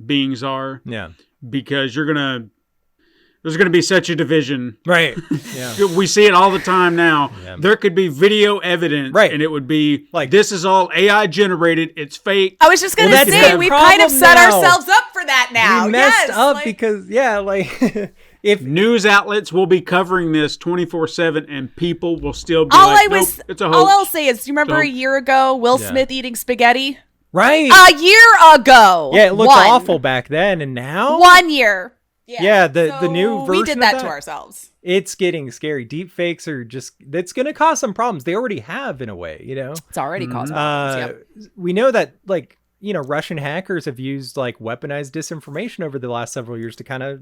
beings are, Yeah. because there's going to be such a division. Right. Yeah. We see it all the time now. Yeah. There could be video evidence, Right. and it would be Like- like, this is all AI generated. It's fake. I was just going to Well, that's say, the we've kind of problem set now. ourselves up for that now. We messed Yes, up like- because like if News outlets will be covering this 24/7, and people will still be all like, I was, nope, it's a hoax. all I'll say is, do you remember So- a year ago, Will Yeah. Smith eating spaghetti? right. A year ago. Yeah, it looked One. awful back then, and now 1 year. Yeah, the new version we did of that to ourselves. It's getting scary. Deep fakes are just, that's going to cause some problems. They already have in a way, you know? It's already caused problems. Yep. We know that, like, you know, Russian hackers have used like weaponized disinformation over the last several years to kind of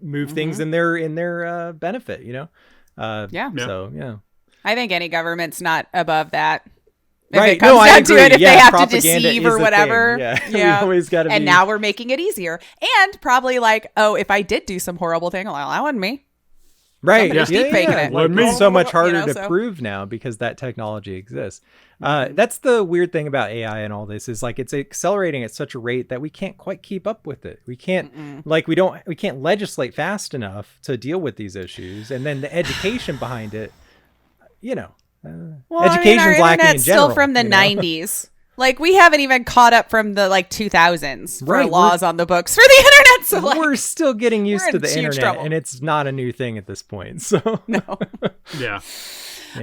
move things in their benefit, you know? So, yeah. I think any government's not above that. If Right. it comes No, I down agree. to it, if Yeah, they have to propaganda deceive is or a thing. whatever. Yeah. We always gotta And be- now we're making it easier. And probably like, oh, if I did do some horrible thing, well, that wasn't me. Right. Somebody's deep faking it. Like, Me. it's so much harder You know, to so- prove now because that technology exists. That's the weird thing about AI and all this is like it's accelerating at such a rate that we can't quite keep up with it. We can't we can't legislate fast enough to deal with these issues, and then the education behind it, you know, Well, education's our lacking in internet's general. still from the you know? 90s. Like we haven't even caught up from the like 2000s for Right, laws on the books for the internet. So like, We're still getting used we're to in the huge internet, trouble. and it's not a new thing at this point. So no. Yeah.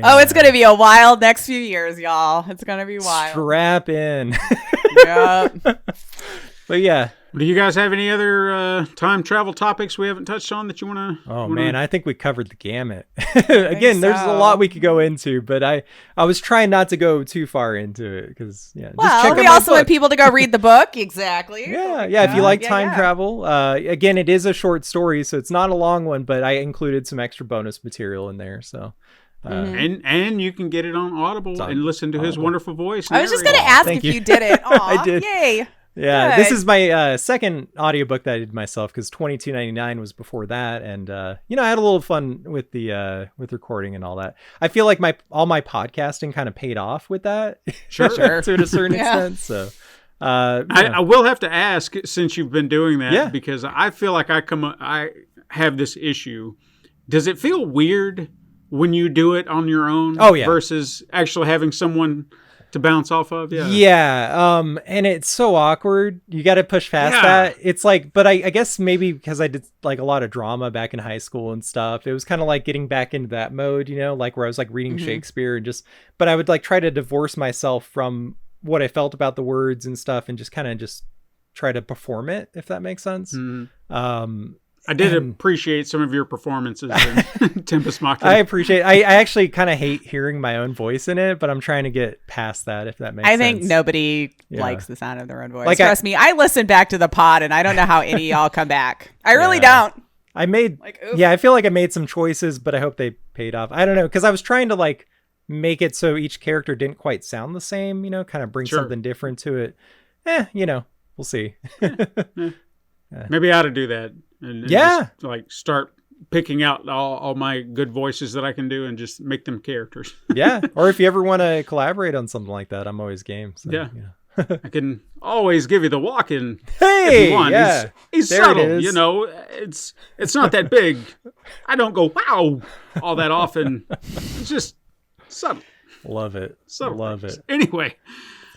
Oh, it's gonna be a wild next few years, y'all. It's gonna be wild. strap in. Yep. But yeah. Do you guys have any other time travel topics we haven't touched on that you want to? Oh man, I think we covered the gamut. Again, there's a so. lot we could go into, but I was trying not to go too far into it because just Well, check we out my also want book. people to go read the book. Exactly. Yeah. If you like time yeah. travel, again, it is a short story, so it's not a long one, but I included some extra bonus material in there. So, And you can get it on Audible and listen to his wonderful voice. I was just gonna narrate. ask Thank if you. you did it. Aw, I did. Yay. yeah, Good. this is my second audiobook that I did myself because $22.99 was before that, and I had a little fun with the with recording and all that. I feel like all my podcasting kind of paid off with that, Sure. to a certain Yeah. extent. So. I will have to ask since you've been doing that Yeah. because I feel like I have this issue. Does it feel weird when you do it on your own? Oh, yeah. Versus actually having someone to bounce off of? Yeah. And it's so awkward. You got to push past Yeah. that. It's like, but I guess maybe because I did like a lot of drama back in high school and stuff, it was kind of like getting back into that mode, like where I was like reading Shakespeare and but I would like try to divorce myself from what I felt about the words and stuff and just kind of just try to perform it, if that makes sense. I did appreciate some of your performances in Tempest Machina. I appreciate I actually kind of hate hearing my own voice in it, but I'm trying to get past that, if that makes sense. I think nobody Yeah. likes the sound of their own voice. Like Trust me, I listen back to the pod and I don't know how any of y'all come back. I really don't. I made, oof. I feel like I made some choices, but I hope they paid off. I don't know, because I was trying to like make it so each character didn't quite sound the same, kind of bring Sure. something different to it. We'll see. Maybe I ought to do that. And Yeah. just, like start picking out all my good voices that I can do and just make them characters. Yeah. Or if you ever want to collaborate on something like that, I'm always game. So, Yeah. I can always give you the walk-in Hey, if you want. yeah. He's There it subtle, is. it's not that big. I don't go wow all that often. It's just subtle. Love it. Subtle Love things. it. Anyway,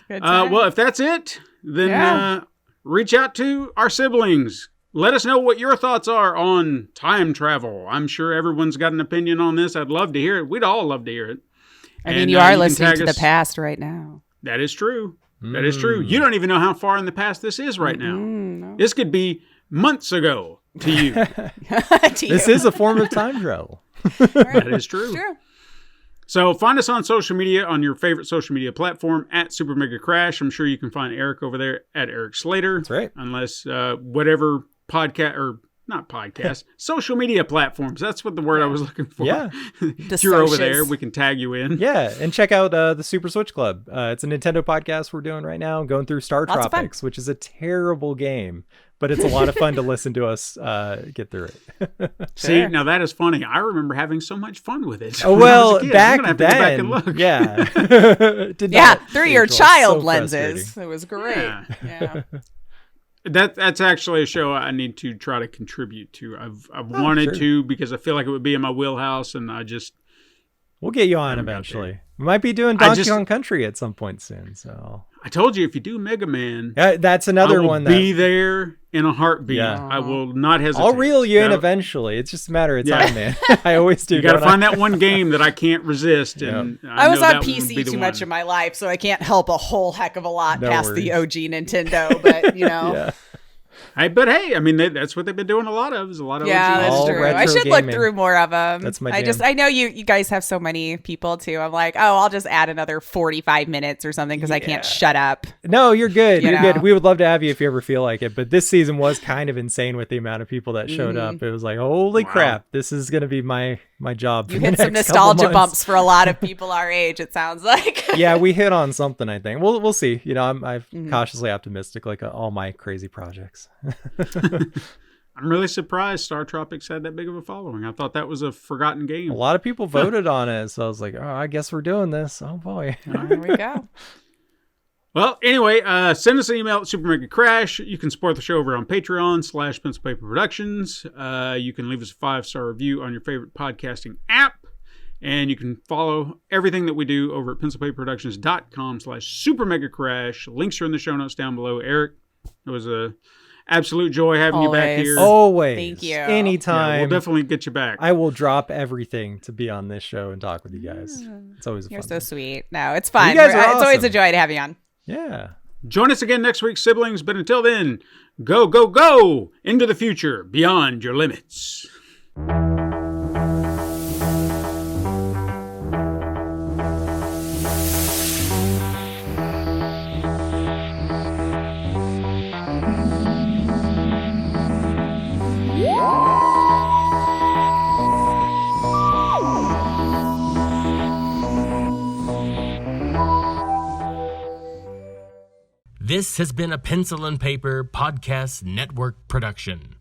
Good time. well, if that's it, then Yeah. reach out to our siblings. Let us know what your thoughts are on time travel. I'm sure everyone's got an opinion on this. I'd love to hear it. We'd all love to hear it. I mean, And, you you are can listening tag to the us. past right now. That is true. That is true. You don't even know how far in the past this is right now. No. This could be months ago to you. To This you. is a form of time travel. That is true. True. So find us on social media, on your favorite social media platform at Super Mega Crash. I'm sure you can find Eric over there at Erik Slader. That's right. Unless whatever podcast or not podcast, social media platforms. That's what the word I was looking for. Yeah. If you're over socials. there, we can tag you in. Yeah, and check out the Super Switch Club. It's a Nintendo podcast we're doing right now, going through Star Lots of fun. Tropics, which is a terrible game, but it's a lot of fun to listen to us get through it. See, now that is funny. I remember having so much fun with it. Oh when I was well, a kid. I'm back gonna have to then, go back and look. yeah, Did Yeah, not through your age well. child So lenses. frustrating. It was great. Yeah. Yeah. That's actually a show I need to try to contribute to. I've wanted sure. to because I feel like it would be in my wheelhouse, and I just We'll get you on Haven't got eventually. We might be doing I Donkey just- Kong Country at some point soon. So I told you if you do Mega Man, that's I another will one be that there in a heartbeat. Yeah. I will not hesitate. I'll reel you in That'll- eventually. It's just a matter of Yeah. time, man. I always do. You got to don't I? find that one game that I can't resist. And I was know on that one would be PC the too much one. in my life, so I can't help a whole heck of a lot No past the worries. OG Nintendo. But Yeah. But hey, I mean, that's what they've been doing a lot of. Is a lot of Yeah, OG that's All true. retro I should look gaming. through more of them. That's my I jam. know you guys have so many people too. I'm like, oh, I'll just add another 45 minutes or something because I can't shut up. No, you're good. You You're know? good. We would love to have you if you ever feel like it. But this season was kind of insane with the amount of people that showed up. It was like, holy crap, this is going to be my job. You for the hit some next couple nostalgia months. bumps for a lot of people our age, it sounds like. Yeah, we hit on something. I think we'll see. You know, I'm cautiously optimistic, like all my crazy projects. I'm really surprised Star Tropics had that big of a following. I thought that was a forgotten game. A lot of people voted on it, so I was like, oh, I guess we're doing this. Oh boy. There we go. Well, anyway, send us an email at Super Mega Crash. You can support the show over on Patreon/Pencil Paper Productions. You can leave us a 5-star review on your favorite podcasting app. And you can follow everything that we do over at pencilpaperproductions.com/Super Mega Crash. Links are in the show notes down below. Eric, it was a absolute joy having you back Always. here. Always. Thank you. Anytime. Yeah, we'll definitely get you back. I will drop everything to be on this show and talk with you guys. It's always a You're fun so time. sweet. No, it's fun. You guys are It's always awesome. a joy to have you on. Yeah. Join us again next week, siblings. But until then, go, go, go into the future, beyond your limits. This has been a Pencil and Paper Podcast Network production.